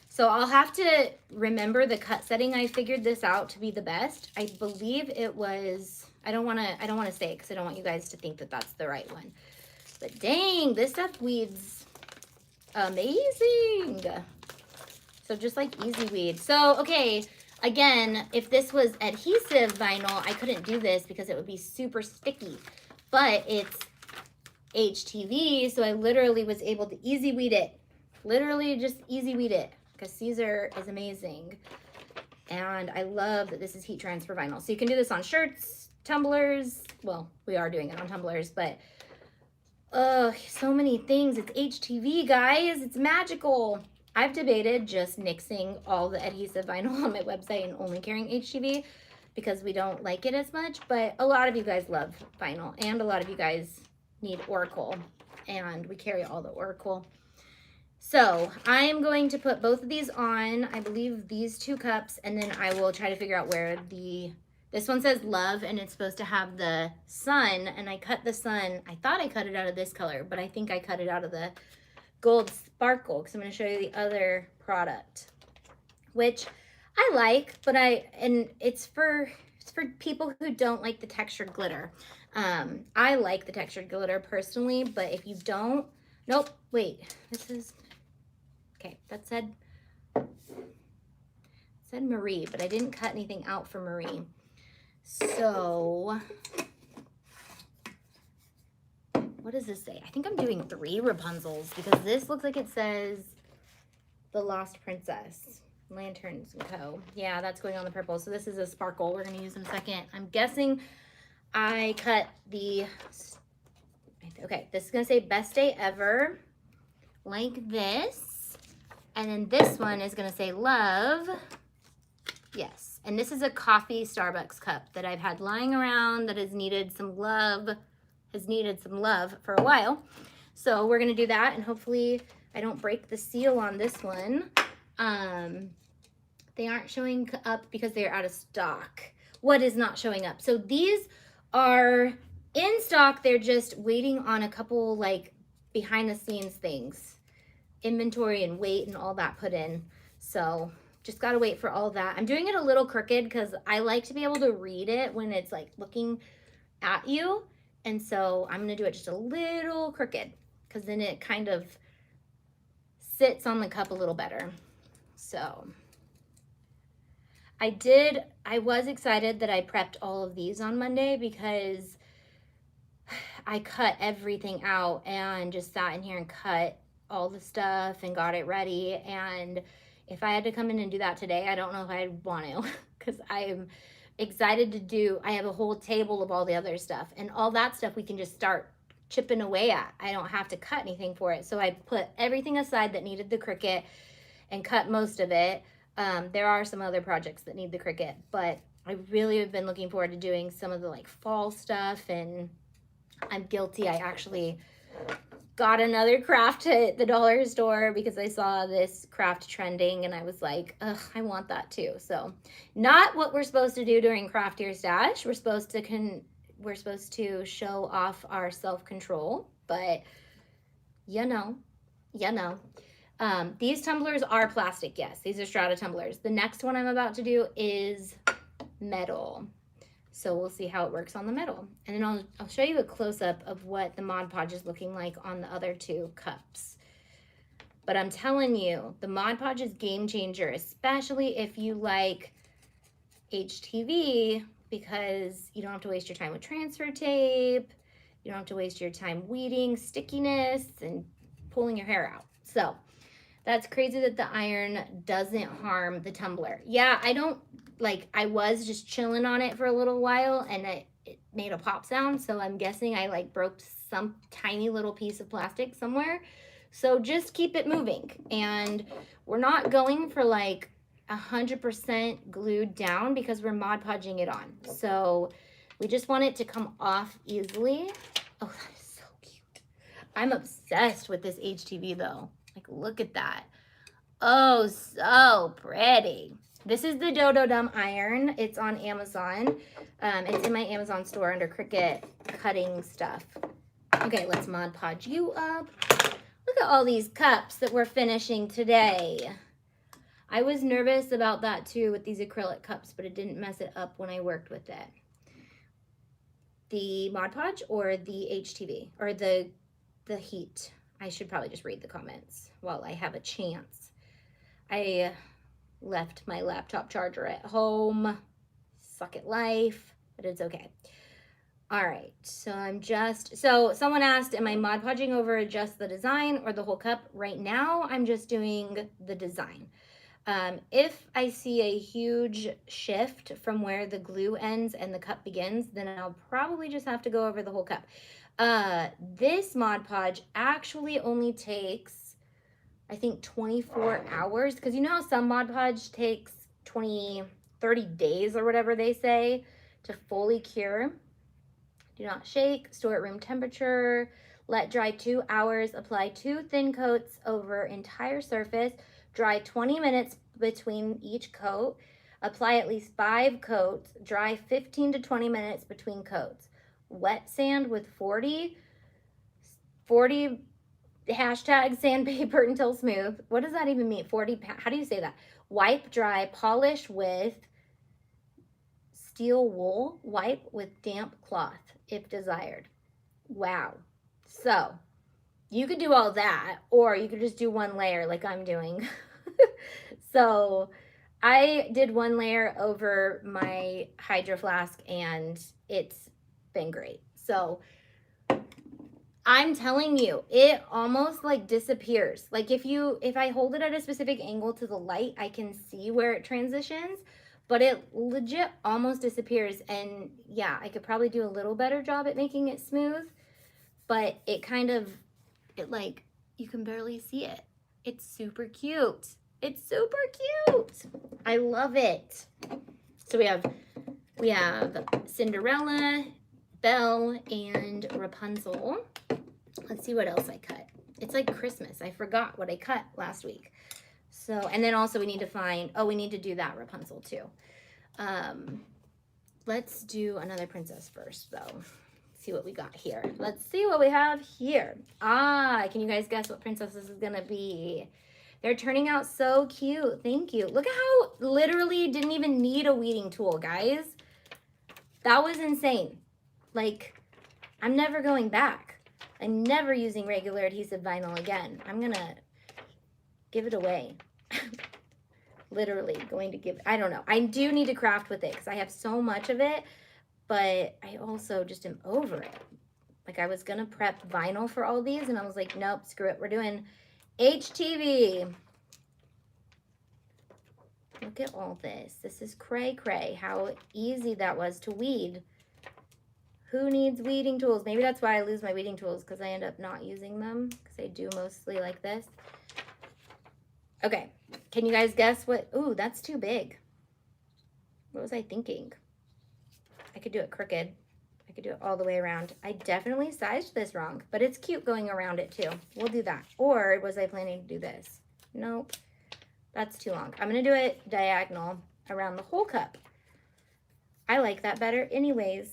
So I'll have to remember the cut setting. I figured this out to be the best. I believe it was, I don't want to say it because I don't want you guys to think that that's the right one. But dang, this stuff weeds amazing. So just like easy weed. So, okay, again, if this was adhesive vinyl, I couldn't do this because it would be super sticky. But it's HTV, so I literally was able to easy weed it. Literally just easy weed it because Caesar is amazing. And I love that this is heat transfer vinyl. So you can do this on shirts, tumblers. Well, we are doing it on tumblers, but so many things. It's HTV, guys. It's magical. I've debated just nixing all the adhesive vinyl on my website and only carrying HTV because we don't like it as much, but a lot of you guys love vinyl and a lot of you guys need Oracle, and we carry all the Oracle. So I am going to put both of these on, I believe these 2 cups, and then I will try to figure out where this one says love, and it's supposed to have the sun, and I cut the sun. I thought I cut it out of this color, but I think I cut it out of the gold sparkle because I'm going to show you the other product, which I like, but it's for people who don't like the textured glitter. I like the textured glitter personally, but if you don't, nope, wait, this is, okay, that said Marie, but I didn't cut anything out for Marie. So, what does this say? I think I'm doing 3 Rapunzels because this looks like it says The Lost Princess, Lanterns and Co. Yeah, that's going on the purple. So this is a sparkle. We're going to use in a second. I'm guessing I cut the, okay, this is going to say Best Day Ever, like this. And then this one is going to say Love. Yes. And this is a coffee Starbucks cup that I've had lying around that has needed some love for a while. So we're gonna do that, and hopefully I don't break the seal on this one. They aren't showing up because they're out of stock. What is not showing up? So these are in stock. They're just waiting on a couple like behind the scenes things, inventory and weight and all that put in. So just gotta wait for all that. I'm doing it a little crooked because I like to be able to read it when it's like looking at you. And so I'm gonna do it just a little crooked because then it kind of sits on the cup a little better. So I was excited that I prepped all of these on Monday because I cut everything out and just sat in here and cut all the stuff and got it ready. And if I had to come in and do that today, I don't know if I'd want to because I am excited to do. I have a whole table of all the other stuff, and all that stuff we can just start chipping away at. I don't have to cut anything for it. So I put everything aside that needed the Cricut and cut most of it. There are some other projects that need the Cricut, but I really have been looking forward to doing some of the like fall stuff, and I'm guilty. I actually got another craft at the dollar store because I saw this craft trending and I was like, ugh, I want that too. So not what we're supposed to do during Craft Your Stash. We're supposed to show off our self-control, but you know. These tumblers are plastic, yes. These are Strata tumblers. The next one I'm about to do is metal. So we'll see how it works on the metal. And then I'll show you a close-up of what the Mod Podge is looking like on the other two cups. But I'm telling you, the Mod Podge is game changer, especially if you like HTV, because you don't have to waste your time with transfer tape. You don't have to waste your time weeding stickiness and pulling your hair out. So that's crazy that the iron doesn't harm the tumbler. Yeah, I was just chilling on it for a little while and it made a pop sound. So I'm guessing I like broke some tiny little piece of plastic somewhere. So just keep it moving. And we're not going for like 100% glued down because we're Mod Podging it on. So we just want it to come off easily. Oh, that is so cute. I'm obsessed with this HTV though. Like, look at that. Oh, so pretty. This is the Dodo Dum iron. It's on Amazon. It's in my Amazon store under Cricut cutting stuff. Okay, let's Mod Podge you up. Look at all these cups that we're finishing today. I was nervous about that too with these acrylic cups, but it didn't mess it up when I worked with it. The Mod Podge or the HTV or the heat? I should probably just read the comments while I have a chance. I left my laptop charger at home. Suck it life, but it's okay. All right, so someone asked, am I Mod Podging over just the design or the whole cup? Right now, I'm just doing the design. If I see a huge shift from where the glue ends and the cup begins, then I'll probably just have to go over the whole cup. This Mod Podge actually only takes, I think, 24 hours, because you know how some Mod Podge takes 30 days or whatever they say to fully cure. Do not shake, store at room temperature, let dry 2 hours, apply 2 thin coats over entire surface, dry 20 minutes between each coat, apply at least 5 coats, dry 15 to 20 minutes between coats. Wet sand with 40 hashtag sandpaper until smooth. What does that even mean? 40, how do you say that? Wipe dry, polish with steel wool, wipe with damp cloth if desired. Wow. So you could do all that, or you could just do one layer like I'm doing. So I did one layer over my Hydro Flask and it's been great. So I'm telling you, it almost like disappears. Like if I hold it at a specific angle to the light, I can see where it transitions, but it legit almost disappears. And yeah, I could probably do a little better job at making it smooth, but it like, you can barely see it. It's super cute. It's super cute. I love it. So we have Cinderella, Belle, and Rapunzel. Let's see what else I cut. It's like Christmas. I forgot what I cut last week. So, and then also we need to do that Rapunzel too. Let's do another princess first though. See what we got here. Let's see what we have here. Can you guys guess what princess this is gonna be? They're turning out so cute. Thank you. Look at how literally didn't even need a weeding tool, guys. That was insane. Like, I'm never going back. I'm never using regular adhesive vinyl again. I'm gonna give it away. Literally going to give, I don't know. I do need to craft with it because I have so much of it, but I also just am over it. Like I was gonna prep vinyl for all these and I was like, nope, screw it. We're doing HTV. Look at all this. This is cray cray. How easy that was to weed. Who needs weeding tools? Maybe that's why I lose my weeding tools, because I end up not using them because I do mostly like this. Okay, can you guys guess what? Ooh, that's too big. What was I thinking? I could do it crooked. I could do it all the way around. I definitely sized this wrong, but it's cute going around it too. We'll do that. Or was I planning to do this? Nope, that's too long. I'm gonna do it diagonal around the whole cup. I like that better anyways.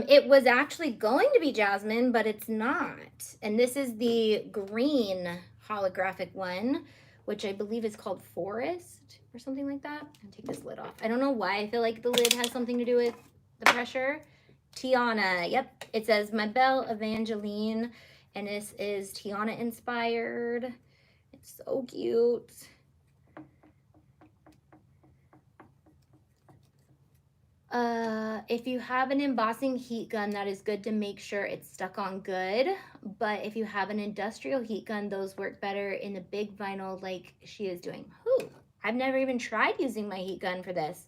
It was actually going to be Jasmine, but it's not. And this is the green holographic one, which I believe is called Forest or something like that. I'll take this lid off. I don't know why I feel like the lid has something to do with the pressure. Tiana, yep. It says My Belle Evangeline, and this is Tiana inspired. It's so cute. If you have an embossing heat gun, that is good to make sure it's stuck on good. But if you have an industrial heat gun, those work better in the big vinyl like she is doing. Ooh, I've never even tried using my heat gun for this.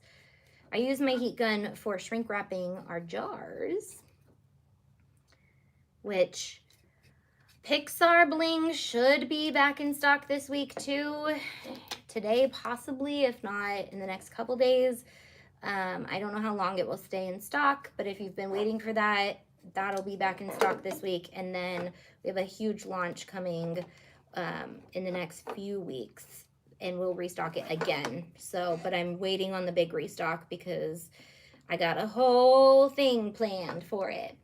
I use my heat gun for shrink wrapping our jars, which Pixar Bling should be back in stock this week too. Today, possibly, if not in the next couple days. I don't know how long it will stay in stock, but if you've been waiting for that, that'll be back in stock this week. And then we have a huge launch coming in the next few weeks, and we'll restock it again. So, but I'm waiting on the big restock because I got a whole thing planned for it.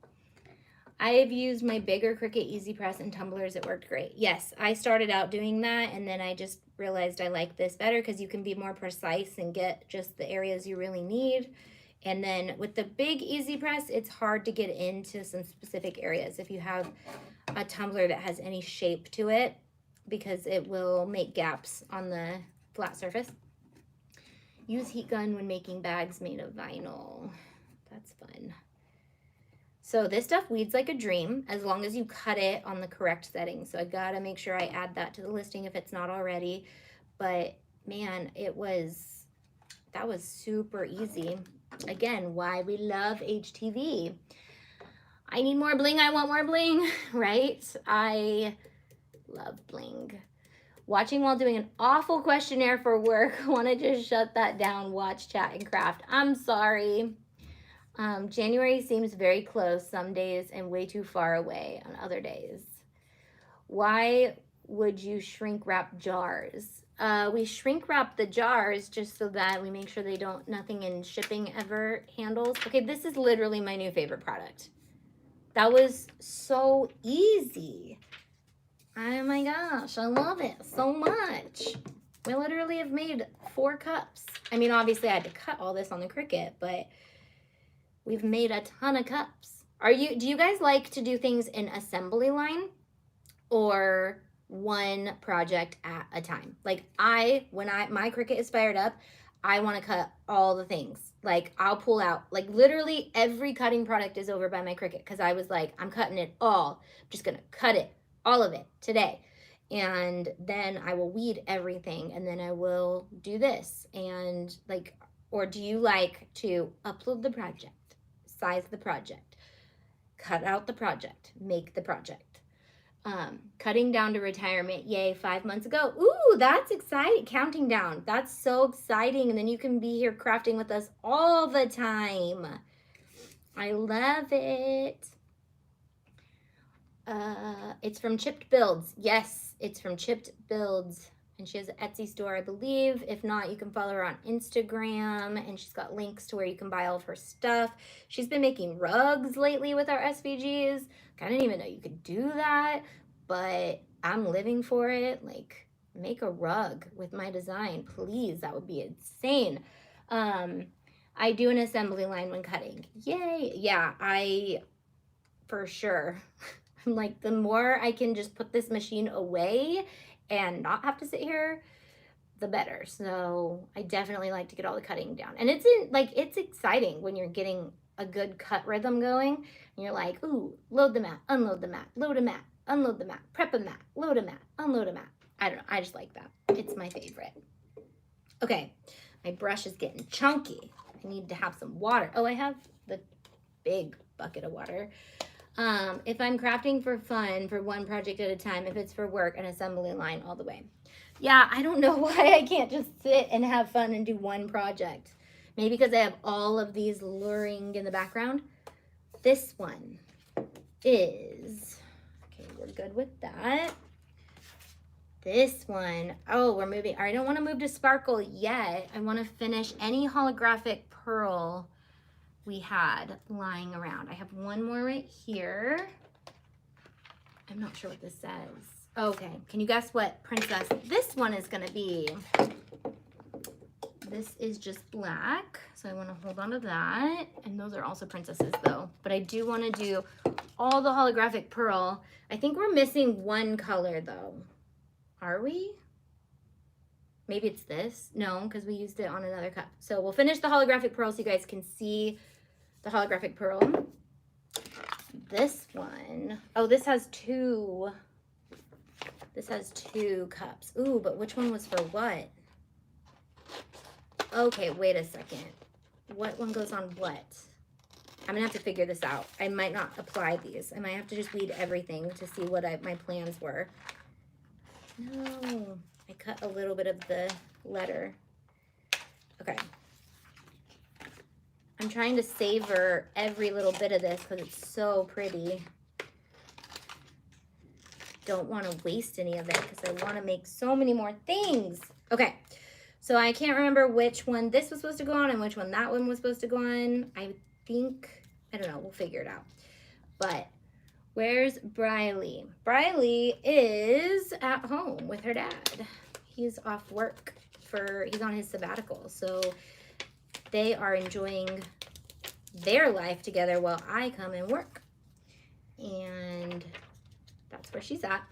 I've used my bigger Cricut Easy Press and tumblers. It worked great. Yes, I started out doing that, and then I just realized I like this better because you can be more precise and get just the areas you really need. And then with the big Easy Press, it's hard to get into some specific areas if you have a tumbler that has any shape to it, because it will make gaps on the flat surface. Use heat gun when making bags made of vinyl. That's fun. So this stuff weeds like a dream as long as you cut it on the correct setting. So I gotta make sure I add that to the listing if it's not already. But man, that was super easy. Again, why we love HTV. I need more bling, I want more bling, right? I love bling. Watching while doing an awful questionnaire for work. Wanna just shut that down, watch, chat, and craft. I'm sorry. January seems very close some days and way too far away on other days. Why would you shrink wrap jars? We shrink wrap the jars just so that we make sure they don't, nothing in shipping ever handles. Okay, this is literally my new favorite product. That was so easy. Oh my gosh, I love it so much. We literally have made 4 cups. I mean, obviously I had to cut all this on the Cricut, but we've made a ton of cups. Do you guys like to do things in assembly line or one project at a time? Like when my Cricut is fired up, I want to cut all the things. Like I'll pull out, like literally every cutting product is over by my Cricut because I was like, I'm cutting it all. I'm just gonna cut it, all of it today. And then I will weed everything and then I will do this. And like, or do you like to upload the project? Size the project, cut out the project, make the project. Cutting down to retirement, yay, 5 months ago. Ooh, that's exciting. Counting down, that's so exciting. And then you can be here crafting with us all the time. I love it. It's from Chipped Builds. Yes, it's from Chipped Builds. And she has an Etsy store, I believe. If not, you can follow her on Instagram. And she's got links to where you can buy all of her stuff. She's been making rugs lately with our SVGs. I didn't even know you could do that. But I'm living for it. Like, make a rug with my design, please. That would be insane. I do an assembly line when cutting. Yay. Yeah, for sure. I'm like, the more I can just put this machine away and not have to sit here, the better. So I definitely like to get all the cutting down. And it's exciting when you're getting a good cut rhythm going. And you're like, ooh, load the mat, unload the mat, load a mat, unload the mat, prep a mat, load a mat, unload a mat. I don't know. I just like that. It's my favorite. Okay, my brush is getting chunky. I need to have some water. Oh, I have the big bucket of water. If I'm crafting for fun, for one project at a time, if it's for work, an assembly line all the way. Yeah, I don't know why I can't just sit and have fun and do one project. Maybe because I have all of these luring in the background. This one is, okay, we're good with that. This one, oh, we're moving. I don't want to move to sparkle yet. I want to finish any holographic pearl we had lying around. I have one more right here. I'm not sure what this says. Okay, can you guess what princess this one is gonna be? This is just black, so I wanna hold on to that. And those are also princesses though. But I do wanna do all the holographic pearl. I think we're missing one color though. Are we? Maybe it's this. No, because we used it on another cup. So we'll finish the holographic pearl so you guys can see the holographic pearl. This one, oh, this has two cups. Ooh, but which one was for what? Okay, wait a second. What one goes on what? I'm gonna have to figure this out. I might not apply these. I might have to just read everything to see what my plans were. No, I cut a little bit of the letter. Okay. I'm trying to savor every little bit of this because it's so pretty. Don't want to waste any of it because I want to make so many more things. Okay, so I can't remember which one this was supposed to go on and which one that one was supposed to go on. I don't know, we'll figure it out. But where's Briley? Briley is at home with her dad. He's off work he's on his sabbatical. So they are enjoying their life together while I come and work. And that's where she's at.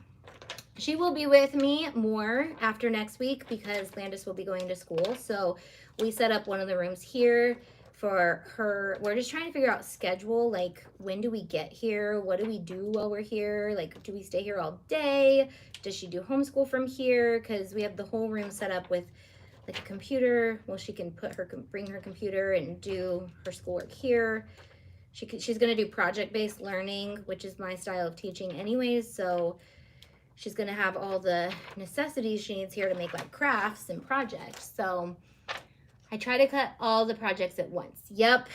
She will be with me more after next week because Landis will be going to school. So we set up one of the rooms here for her. We're just trying to figure out schedule, like when do we get here? What do we do while we're here? Like, do we stay here all day? Does she do homeschool from here? Because we have the whole room set up with like a computer. Well, she can bring her computer and do her schoolwork here. She's going to do project-based learning, which is my style of teaching anyways. So she's going to have all the necessities she needs here to make like crafts and projects. So I try to cut all the projects at once. Yep,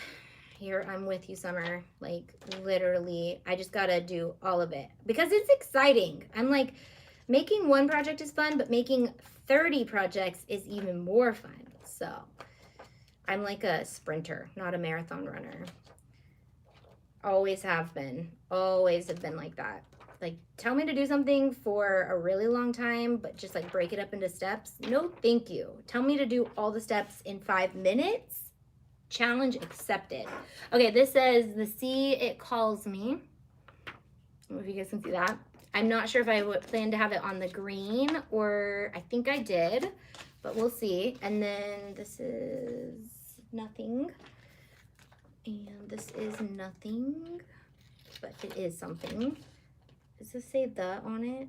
here I'm with you, Summer. Like literally, I just got to do all of it because it's exciting. I'm like, making one project is fun, but making 30 projects is even more fun. So I'm like a sprinter, not a marathon runner. Always have been like that. Like, tell me to do something for a really long time, but just like break it up into steps. No, thank you. Tell me to do all the steps in 5 minutes. Challenge accepted. Okay, this says, the sea, it calls me. I don't know if you guys can see that. I'm not sure if I would plan to have it on the green, or I think I did, but we'll see. And then this is nothing. And this is nothing, but it is something. Does this say the on it?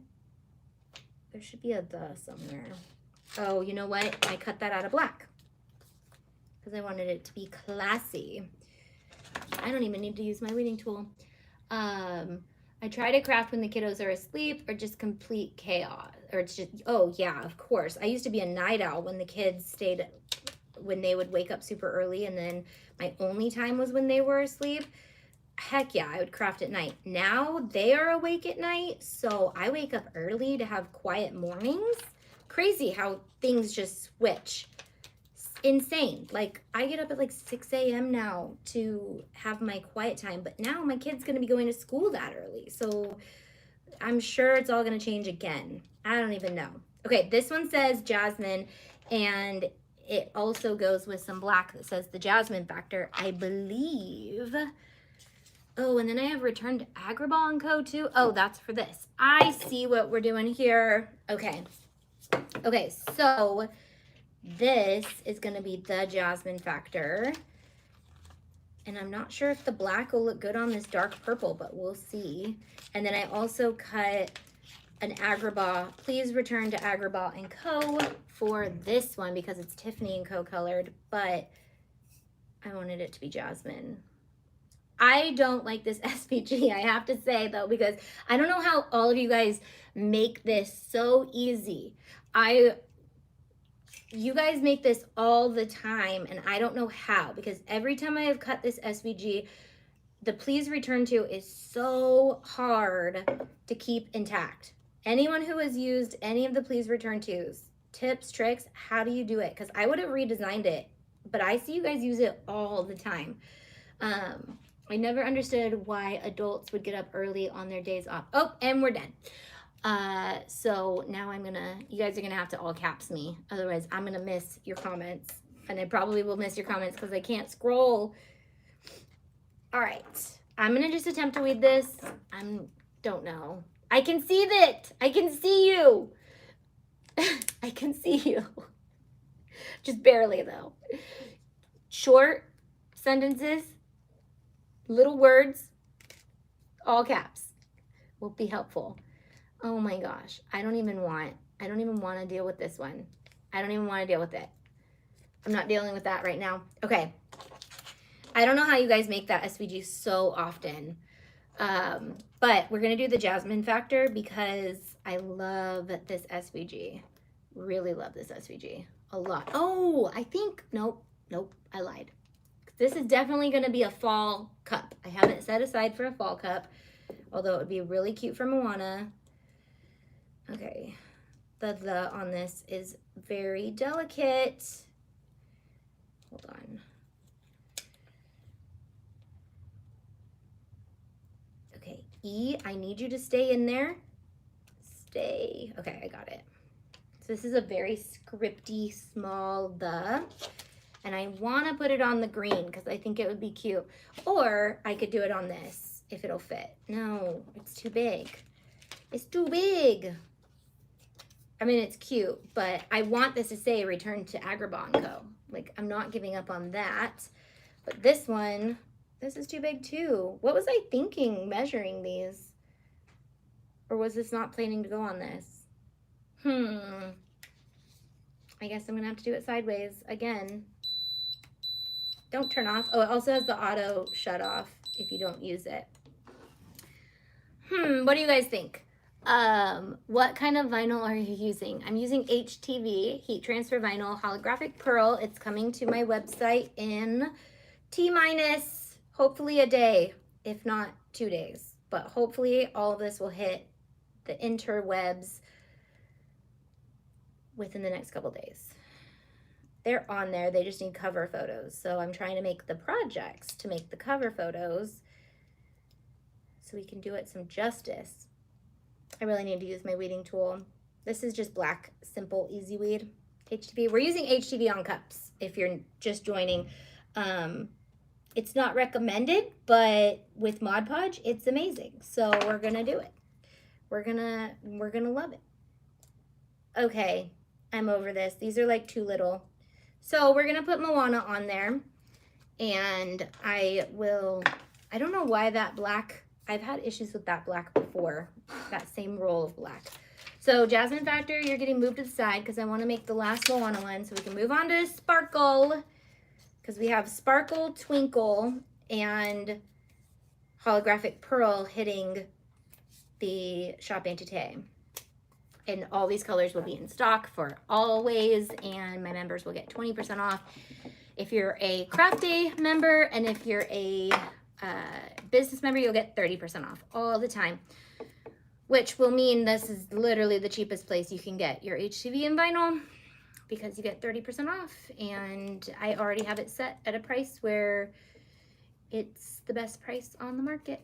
There should be a the somewhere. Oh, you know what? I cut that out of black because I wanted it to be classy. I don't even need to use my weeding tool. I try to craft when the kiddos are asleep or just complete chaos. Or it's just, oh yeah, of course. I used to be a night owl when the kids when they would wake up super early, and then my only time was when they were asleep. Heck yeah, I would craft at night. Now they are awake at night, so I wake up early to have quiet mornings. Crazy how things just switch. Insane. Like, I get up at like 6 a.m. now to have my quiet time, but now my kid's gonna be going to school that early, so I'm sure it's all gonna change again. I don't even know. Okay, this one says Jasmine, and it also goes with some black that says the Jasmine Factor, I believe. Oh, and then I have Return to Agrabah & Co. too. Oh, that's for this. I see what we're doing here. Okay. Okay, so this is going to be the Jasmine Factor. And I'm not sure if the black will look good on this dark purple, but we'll see. And then I also cut an Agrabah, Please Return to Agrabah & Co. for this one because it's Tiffany & Co. colored, but I wanted it to be Jasmine. I don't like this SVG, I have to say though, because I don't know how all of you guys make this so easy. You guys make this all the time, and I don't know how, because every time I have cut this SVG, the Please Return To is so hard to keep intact. Anyone who has used any of the Please Return Tos, tips, tricks, how do you do it? Because I would have redesigned it, but I see you guys use it all the time. I never understood why adults would get up early on their days off. Oh, and we're done. So now you guys are gonna have to all caps me. Otherwise, I'm gonna miss your comments. And I probably will miss your comments because I can't scroll. All right, I'm gonna just attempt to read this. Don't know. I can see that. I can see you. I can see you. Just barely though. Short sentences, little words, all caps will be helpful. Oh my gosh, I don't even want to deal with this one. I don't even want to deal with it. I'm not dealing with that right now. Okay. I don't know how you guys make that SVG so often. But we're going to do the Jasmine Factor because I love this SVG. Really love this SVG a lot. Oh, I think, nope, I lied. This is definitely going to be a fall cup. I have it set aside for a fall cup, although it would be really cute for Moana. Okay, the on this is very delicate. Hold on. Okay, E, I need you to stay in there. Stay. Okay, I got it. So this is a very scripty, small the. And I want to put it on the green because I think it would be cute. Or I could do it on this if it'll fit. No, it's too big. It's too big. I mean, it's cute, but I want this to say Return to Agrabah & Co. Like, I'm not giving up on that. But this one, this is too big too. What was I thinking measuring these? Or was this not planning to go on this? I guess I'm going to have to do it sideways again. Don't turn off. Oh, it also has the auto shut off if you don't use it. What do you guys think? What kind of vinyl are you using? I'm using HTV, heat transfer vinyl, holographic pearl. It's coming to my website in T-minus, hopefully a day, if not 2 days. But hopefully all of this will hit the interwebs within the next couple days. They're on there, they just need cover photos. So I'm trying to make the projects to make the cover photos so we can do it some justice. I really need to use my weeding tool. This is just black, simple, easy weed. HTV. We're using HTV on cups if you're just joining. It's not recommended, but with Mod Podge, it's amazing. So we're gonna do it. We're gonna love it. Okay, I'm over this. These are like too little. So we're gonna put Moana on there, and I don't know why that black, I've had issues with that black before, that same roll of black. So Jasmine Factor, you're getting moved to the side because I want to make the last Moana one so we can move on to Sparkle, because we have Sparkle, Twinkle, and Holographic Pearl hitting the Shop Auntie. And all these colors will be in stock for always, and my members will get 20% off if you're a Craft Day member, and if you're a business member, you'll get 30% off all the time, which will mean this is literally the cheapest place you can get your HTV and vinyl because you get 30% off, and I already have it set at a price where it's the best price on the market.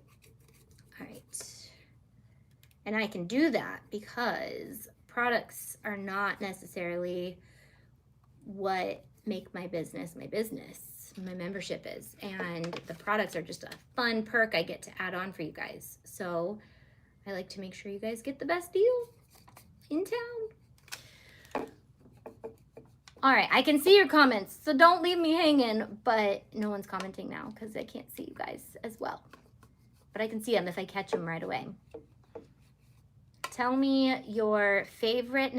All right. And I can do that because products are not necessarily what make my business my business. My membership is, and the products are just a fun perk I get to add on for you guys. So I like to make sure you guys get the best deal in town. All right, I can see your comments, so don't leave me hanging, but no one's commenting now because I can't see you guys as well. But I can see them if I catch them right away. Tell me your favorite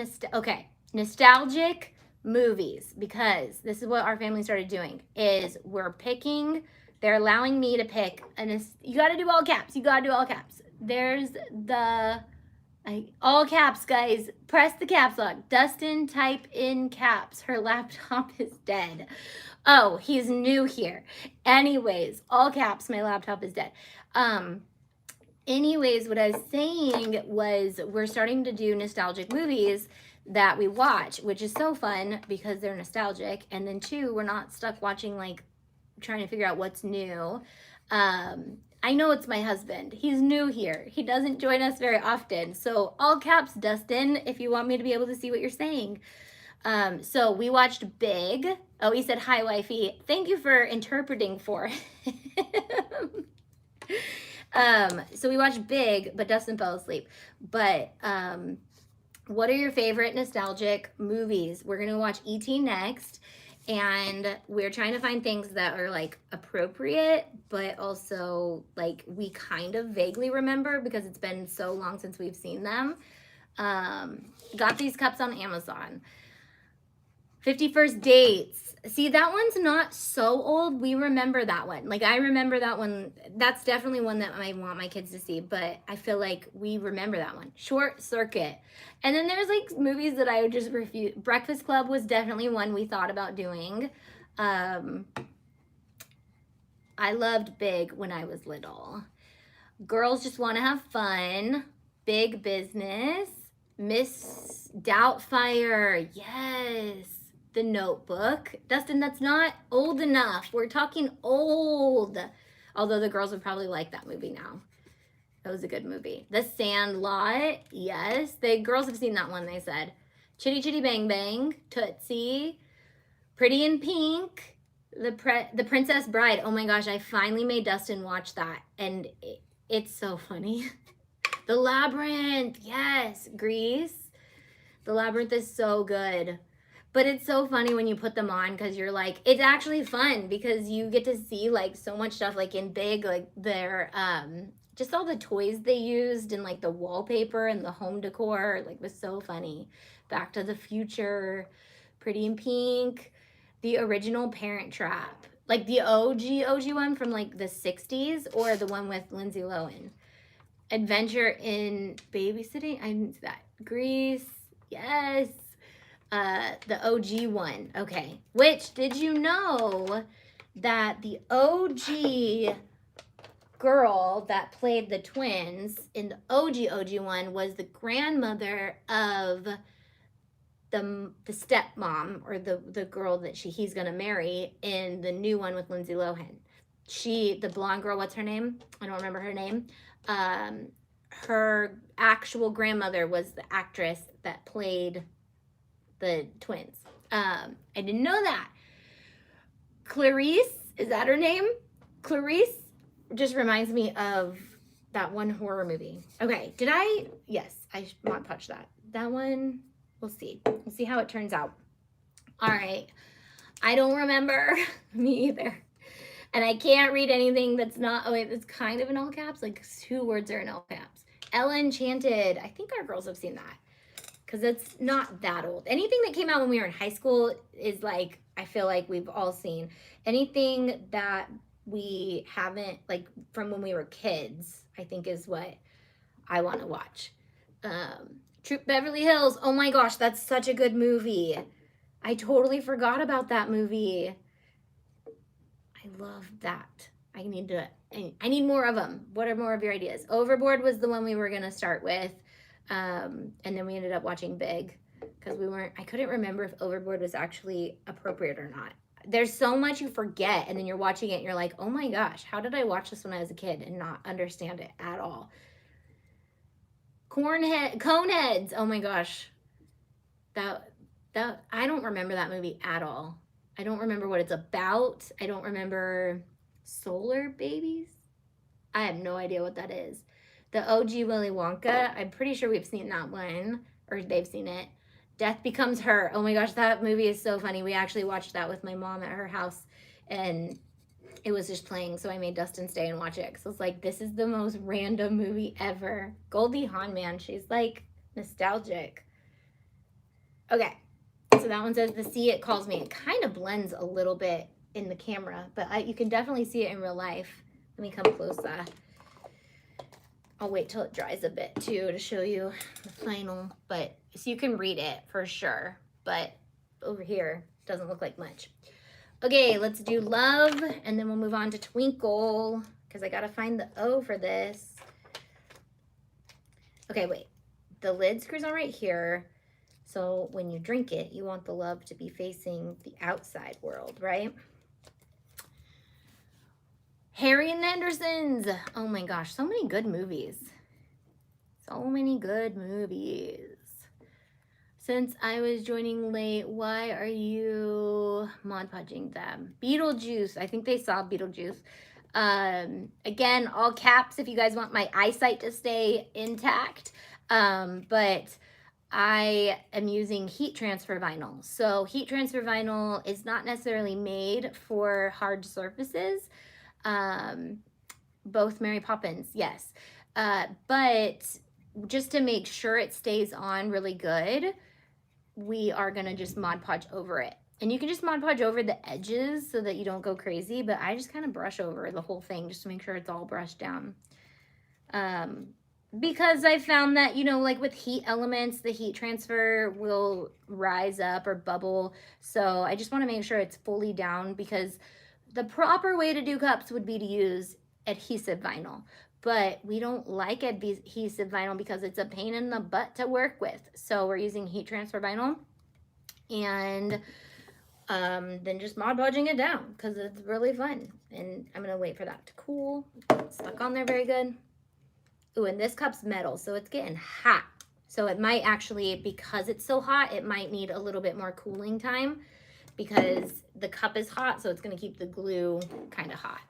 nostalgic movies, because this is what our family started doing, is we're picking, they're allowing me to pick, and you got to do all caps. You got to do all caps. There's the, all caps, guys. Press the caps lock. Dustin, type in caps. Her laptop is dead. Oh, he's new here. Anyways, all caps, my laptop is dead. Anyways, what I was saying was we're starting to do nostalgic movies that we watch, which is so fun because they're nostalgic. And then 2, we're not stuck watching, like, trying to figure out what's new. I know it's my husband. He's new here. He doesn't join us very often. So all caps, Dustin, if you want me to be able to see what you're saying. So we watched Big. Oh, he said, hi, wifey. Thank you for interpreting for him. So we watched Big, but Dustin fell asleep. But what are your favorite nostalgic movies? We're going to watch E.T. next. And we're trying to find things that are, like, appropriate, but also, like, we kind of vaguely remember because it's been so long since we've seen them. Got these cups on Amazon. 51st Dates. See, that one's not so old. We remember that one. Like, I remember that one. That's definitely one that I want my kids to see, but I feel like we remember that one. Short Circuit. And then there's, like, movies that I would just refuse. Breakfast Club was definitely one we thought about doing. I loved Big when I was little. Girls Just Want to Have Fun. Big Business. Miss Doubtfire. Yes. The Notebook. Dustin, that's not old enough. We're talking old. Although the girls would probably like that movie now. That was a good movie. The Sandlot. Yes. The girls have seen that one, they said. Chitty Chitty Bang Bang. Tootsie. Pretty in Pink. The Princess Bride. Oh my gosh, I finally made Dustin watch that. And it's so funny. The Labyrinth. Yes. Grease. The Labyrinth is so good. But it's so funny when you put them on because you're like, it's actually fun because you get to see, like, so much stuff, like, in Big, like, their, just all the toys they used and, like, the wallpaper and the home decor, like, was so funny. Back to the Future, Pretty in Pink, the original Parent Trap, like, the OG one from, like, the 60s, or the one with Lindsay Lohan. Adventure in Babysitting, I didn't see that. Grease, yes. The OG one. Okay. Which, did you know that the OG girl that played the twins in the OG one was the grandmother of the stepmom, or the girl that he's gonna marry in the new one with Lindsay Lohan. The blonde girl, what's her name? I don't remember her name. Her actual grandmother was the actress that played the twins. I didn't know that. Clarice, is that her name? Clarice just reminds me of that one horror movie. Okay, yes, I Mod Podge that. That one, we'll see. We'll see how it turns out. All right, I don't remember. Me either. And I can't read anything that's not, oh wait, that's kind of in all caps. Like, 2 words are in all caps. Ella Enchanted. I think our girls have seen that, because it's not that old. Anything that came out when we were in high school is, like, I feel like we've all seen. Anything that we haven't, like, from when we were kids, I think is what I want to watch. Troop Beverly Hills. Oh my gosh, that's such a good movie. I totally forgot about that movie. I love that. I need more of them. What are more of your ideas? Overboard was the one we were going to start with. And then we ended up watching Big because I couldn't remember if Overboard was actually appropriate or not. There's so much you forget, and then you're watching it and you're like, oh my gosh, how did I watch this when I was a kid and not understand it at all? Coneheads. Oh my gosh. That I don't remember that movie at all. I don't remember what it's about. I don't remember Solar Babies. I have no idea what that is. The OG Willy Wonka, I'm pretty sure we've seen that one, or they've seen it. Death Becomes Her. Oh my gosh, that movie is so funny. We actually watched that with my mom at her house, and it was just playing, so I made Dustin stay and watch it because I was like, this is the most random movie ever. Goldie Hawn, man, she's like nostalgic. Okay, so that one says the sea it calls me. It kind of blends a little bit in the camera, but you can definitely see it in real life. Let me come closer. I'll wait till it dries a bit too to show you the final, but so you can read it for sure, but over here doesn't look like much. Okay, let's do love, and then we'll move on to twinkle, because I gotta find the O for this. Okay, wait. The lid screws on right here, so when you drink it, you want the love to be facing the outside world, right? Harry and the Hendersons. Oh my gosh, so many good movies. So many good movies. Since I was joining late, why are you Mod Podging them? Beetlejuice. I think they saw Beetlejuice. Again, all caps if you guys want my eyesight to stay intact. But I am using heat transfer vinyl. So heat transfer vinyl is not necessarily made for hard surfaces. Both Mary Poppins, yes. But just to make sure it stays on really good, we are gonna just Mod Podge over it. And you can just Mod Podge over the edges so that you don't go crazy, but I just kind of brush over the whole thing just to make sure it's all brushed down. Because I found that, you know, like with heat elements, the heat transfer will rise up or bubble. So I just want to make sure it's fully down, because the proper way to do cups would be to use adhesive vinyl. But we don't like adhesive vinyl because it's a pain in the butt to work with. So we're using heat transfer vinyl, and then just Mod Podging it down because it's really fun. And I'm gonna wait for that to cool. It's stuck on there very good. Ooh, and this cup's metal, so it's getting hot. So it might actually, because it's so hot, it might need a little bit more cooling time because the cup is hot, so it's gonna keep the glue kind of hot.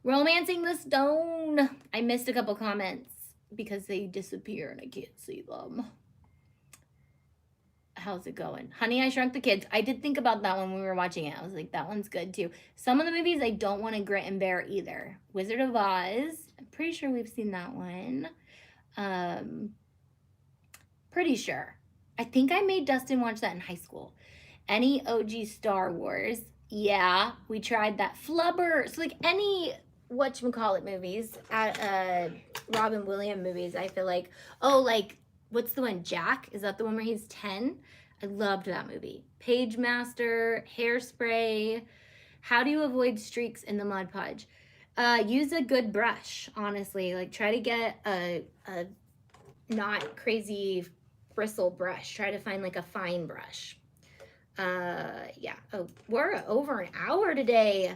Romancing the Stone. I missed a couple comments because they disappear and I can't see them. How's it going? Honey, I Shrunk the Kids. I did think about that when we were watching it. I was like, that one's good too. Some of the movies I don't want to grit and bear either. Wizard of Oz. I'm pretty sure we've seen that one. Pretty sure. I think I made Dustin watch that in high school. Any OG Star Wars. Yeah, we tried that. Flubber. So like any whatchamacallit movies, Robin Williams movies, I feel like, oh, like, what's the one, Jack? Is that the one where he's 10? I loved that movie. Page Master, Hairspray. How do you avoid streaks in the Mod Podge? Use a good brush, honestly. Like, try to get a not crazy bristle brush. Try to find like a fine brush. Yeah. Oh, we're over an hour today.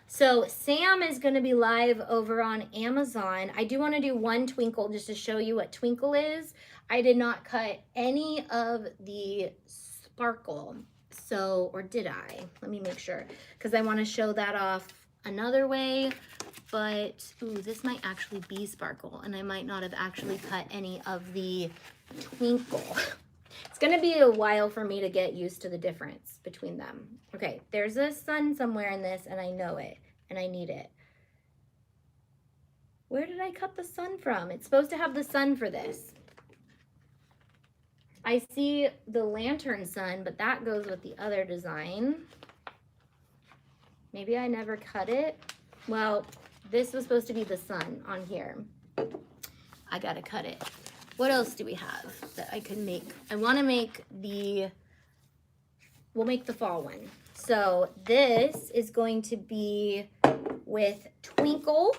So Sam is going to be live over on Amazon. I do want to do one twinkle just to show you what twinkle is. I did not cut any of the sparkle. So, or did I? Let me make sure, because I want to show that off another way. But, ooh, this might actually be sparkle, and I might not have actually cut any of the twinkle. It's going to be a while for me to get used to the difference between them. Okay, there's a sun somewhere in this, and I know it, and I need it. Where did I cut the sun from? It's supposed to have the sun for this. I see the lantern sun, but that goes with the other design. Maybe I never cut it. Well, this was supposed to be the sun on here. I gotta cut it. What else do we have that I can make? I want to make we'll make the fall one. So this is going to be with Twinkle,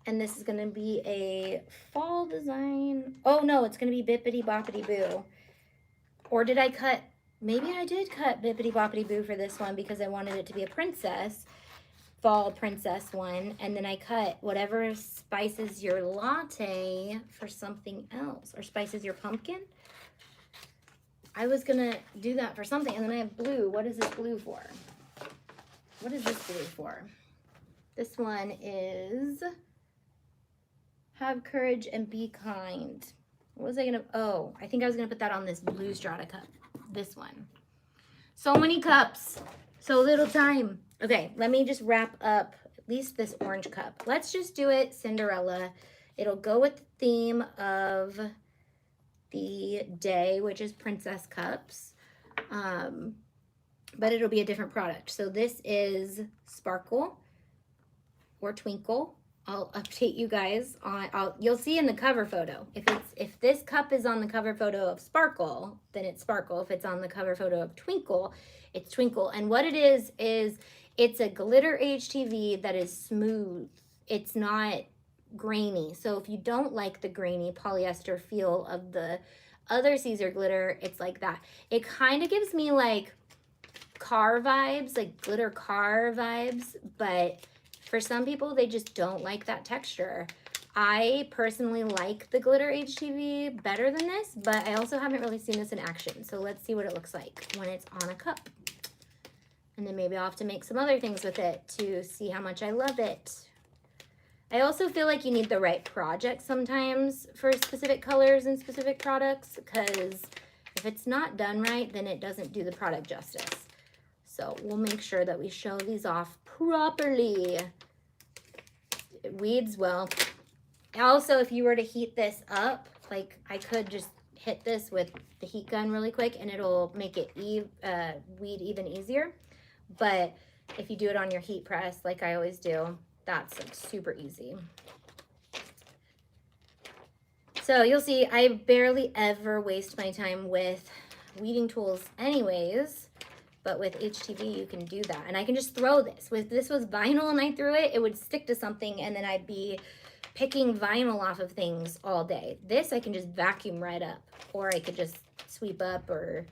and this is going to be a fall design. Oh no, it's going to be Bippity Boppity Boo. Or did I cut? Maybe I did cut Bippity Boppity Boo for this one because I wanted it to be a princess. Fall princess one, and then I cut whatever spices your latte for something else, or spices your pumpkin. I was gonna do that for something, and then I have blue. What is this blue for? what is this glue for? This one is have courage and be kind. What was I gonna, oh, I think I was gonna put that on this blue strata cup. This one. So many cups, so little time. Okay, let me just wrap up at least this orange cup. Let's just do it Cinderella. It'll go with the theme of the day, which is princess cups. But it'll be a different product. So this is Sparkle or Twinkle. I'll update you guys on, you'll see in the cover photo. If this cup is on the cover photo of Sparkle, then it's Sparkle. If it's on the cover photo of Twinkle, it's Twinkle. And what it is it's a glitter HTV that is smooth. It's not grainy. So if you don't like the grainy polyester feel of the other Caesar glitter, it's like that. It kind of gives me like car vibes, like glitter car vibes, but for some people, they just don't like that texture. I personally like the glitter HTV better than this, but I also haven't really seen this in action. So let's see what it looks like when it's on a cup. And then maybe I'll have to make some other things with it to see how much I love it. I also feel like you need the right project sometimes for specific colors and specific products, because if it's not done right, then it doesn't do the product justice. So we'll make sure that we show these off properly. It weeds well. Also, if you were to heat this up, like I could just hit this with the heat gun really quick and it'll make it weed even easier. But if you do it on your heat press, like I always do, that's like super easy. So you'll see I barely ever waste my time with weeding tools anyways. But with HTV, you can do that. And I can just throw this. If this was vinyl and I threw it, it would stick to something and then I'd be picking vinyl off of things all day. This I can just vacuum right up. Or I could just sweep up or,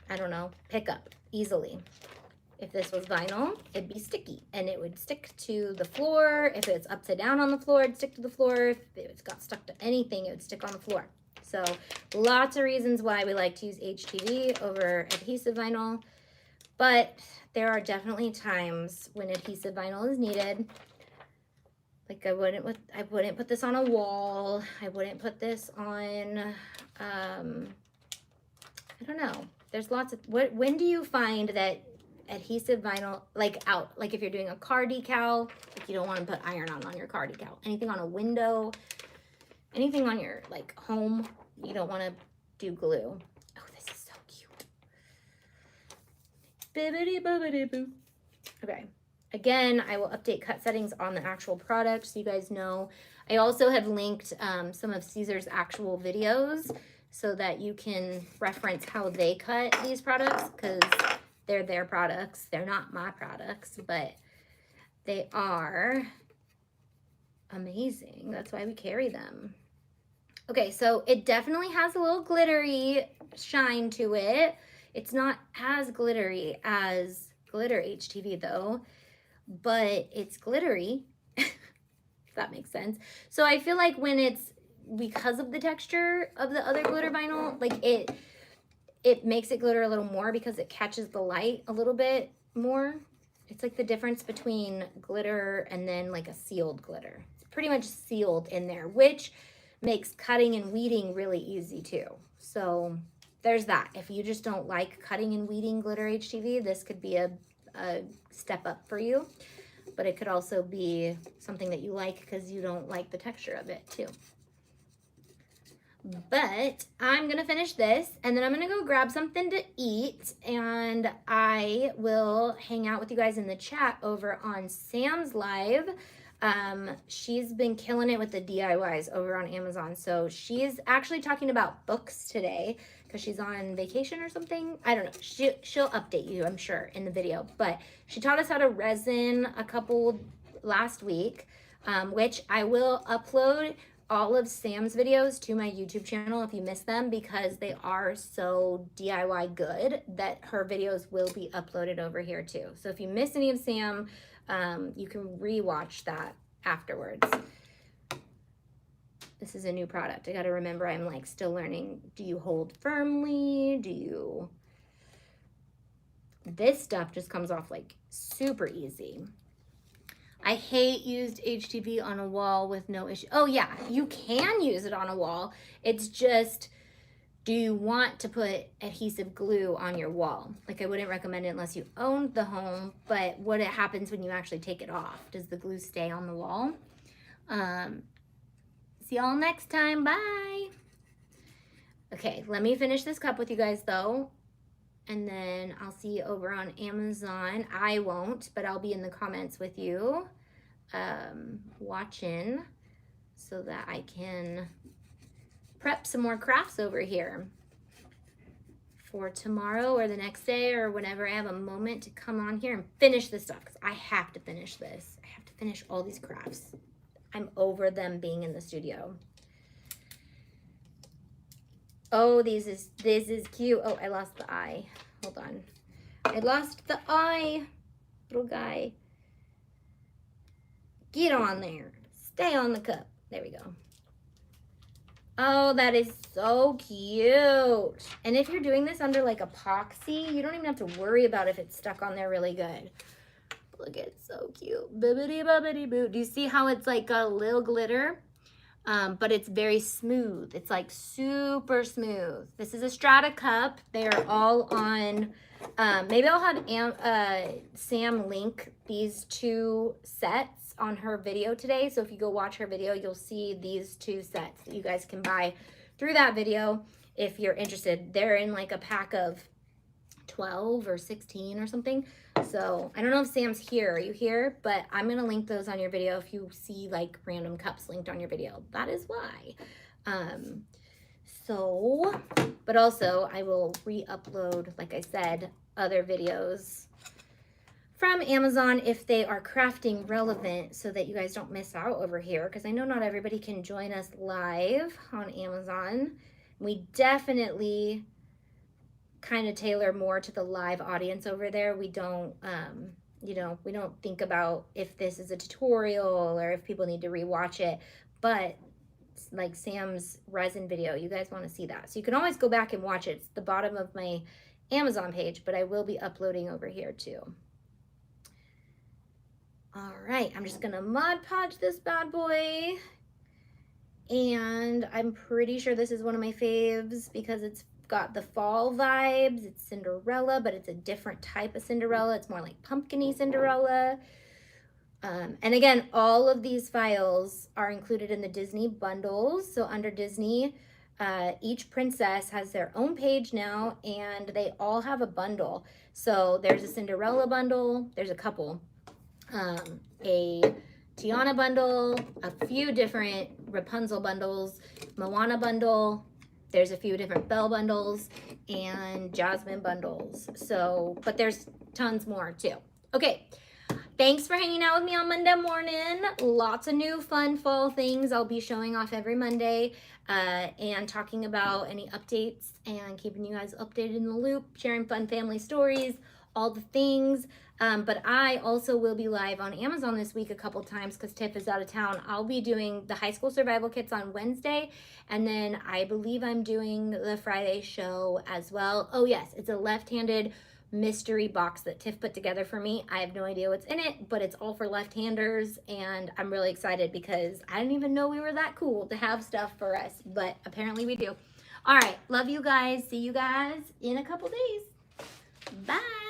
I don't know, pick up easily. If this was vinyl, it'd be sticky and it would stick to the floor. If it's upside down on the floor, it'd stick to the floor. If it's got stuck to anything, it would stick on the floor. So lots of reasons why we like to use HTV over adhesive vinyl, but there are definitely times when adhesive vinyl is needed. Like I wouldn't put this on a wall. I wouldn't put this on, I don't know. There's lots of, when do you find that adhesive vinyl, like if you're doing a car decal, like you don't want to put iron on your car decal, anything on a window, anything on your like home, you don't want to do glue. Oh, this is so cute. Bibbidi bobbidi boo. Okay. Again, I will update cut settings on the actual product so you guys know. I also have linked some of Caesar's actual videos so that you can reference how they cut these products, because they're their products. They're not my products, but they are amazing. That's why we carry them. Okay, so it definitely has a little glittery shine to it. It's not as glittery as glitter HTV though, but it's glittery, if that makes sense. So I feel like when it's, because of the texture of the other glitter vinyl, like it makes it glitter a little more because it catches the light a little bit more. It's like the difference between glitter and then like a sealed glitter. It's pretty much sealed in there, which makes cutting and weeding really easy too. So there's that. If you just don't like cutting and weeding glitter HTV, this could be a step up for you. But it could also be something that you like because you don't like the texture of it too. But I'm gonna finish this and then I'm gonna go grab something to eat, and I will hang out with you guys in the chat over on Sam's live. She's been killing it with the DIYs over on Amazon. So she's actually talking about books today because she's on vacation or something. I don't know. She'll update you, I'm sure, in the video. But she taught us how to resin a couple last week, which I will upload all of Sam's videos to my YouTube channel if you missed them, because they are so DIY good that her videos will be uploaded over here too. So if you miss any of Sam, you can rewatch that afterwards. This is a new product. I got to remember I'm like still learning. Do you hold firmly? Do you this stuff just comes off like super easy. I hate used HTV on a wall with no issue. Oh yeah, you can use it on a wall. It's just, do you want to put adhesive glue on your wall? Like, I wouldn't recommend it unless you owned the home, but what happens when you actually take it off? Does the glue stay on the wall? See y'all next time, bye. Okay, let me finish this cup with you guys though, and then I'll see you over on Amazon. I won't, but I'll be in the comments with you watching so that I can prep some more crafts over here for tomorrow or the next day or whenever I have a moment to come on here and finish this stuff, because I have to finish this. I have to finish all these crafts. I'm over them being in the studio. Oh, this is cute. Oh, I lost the eye. Hold on. I lost the eye, little guy. Get on there. Stay on the cup. There we go. Oh, that is so cute. And if you're doing this under like epoxy, you don't even have to worry about if it's stuck on there really good. Look, it's so cute. Bibbidi bobbidi boo. Do you see how it's like got a little glitter? But it's very smooth. It's like super smooth. This is a Strata cup. They are all on, maybe I'll have Sam link these 2 sets on her video today. So if you go watch her video, you'll see these 2 sets that you guys can buy through that video if you're interested. They're in like a pack of 12 or 16 or something. So I don't know if Sam's here. Are you here? But I'm going to link those on your video if you see like random cups linked on your video. That is why. But also I will re-upload, like I said, other videos from Amazon if they are crafting relevant so that you guys don't miss out over here, because I know not everybody can join us live on Amazon. We definitely kind of tailor more to the live audience over there. We don't, you know, we don't think about if this is a tutorial or if people need to rewatch it, but like Sam's resin video, you guys want to see that. So you can always go back and watch it. It's the bottom of my Amazon page, but I will be uploading over here too. All right, I'm just gonna Mod Podge this bad boy. And I'm pretty sure this is one of my faves because it's got the fall vibes. It's Cinderella, but it's a different type of Cinderella. It's more like pumpkin-y Cinderella. And again, all of these files are included in the Disney bundles. So under Disney, each princess has their own page now, and they all have a bundle. So there's a Cinderella bundle. There's a couple. A Tiana bundle, a few different Rapunzel bundles, Moana bundle. There's a few different Belle bundles and Jasmine bundles. So, but there's tons more too. Okay. Thanks for hanging out with me on Monday morning. Lots of new fun fall things I'll be showing off every Monday and talking about any updates and keeping you guys updated in the loop, sharing fun family stories, all the things. But I also will be live on Amazon this week a couple times because Tiff is out of town. I'll be doing the high school survival kits on Wednesday, and then I believe I'm doing the Friday show as well. Oh yes, it's a left-handed mystery box that Tiff put together for me. I have no idea what's in it, but it's all for left-handers, and I'm really excited because I didn't even know we were that cool to have stuff for us, but apparently we do. All right, love you guys. See you guys in a couple days. Bye.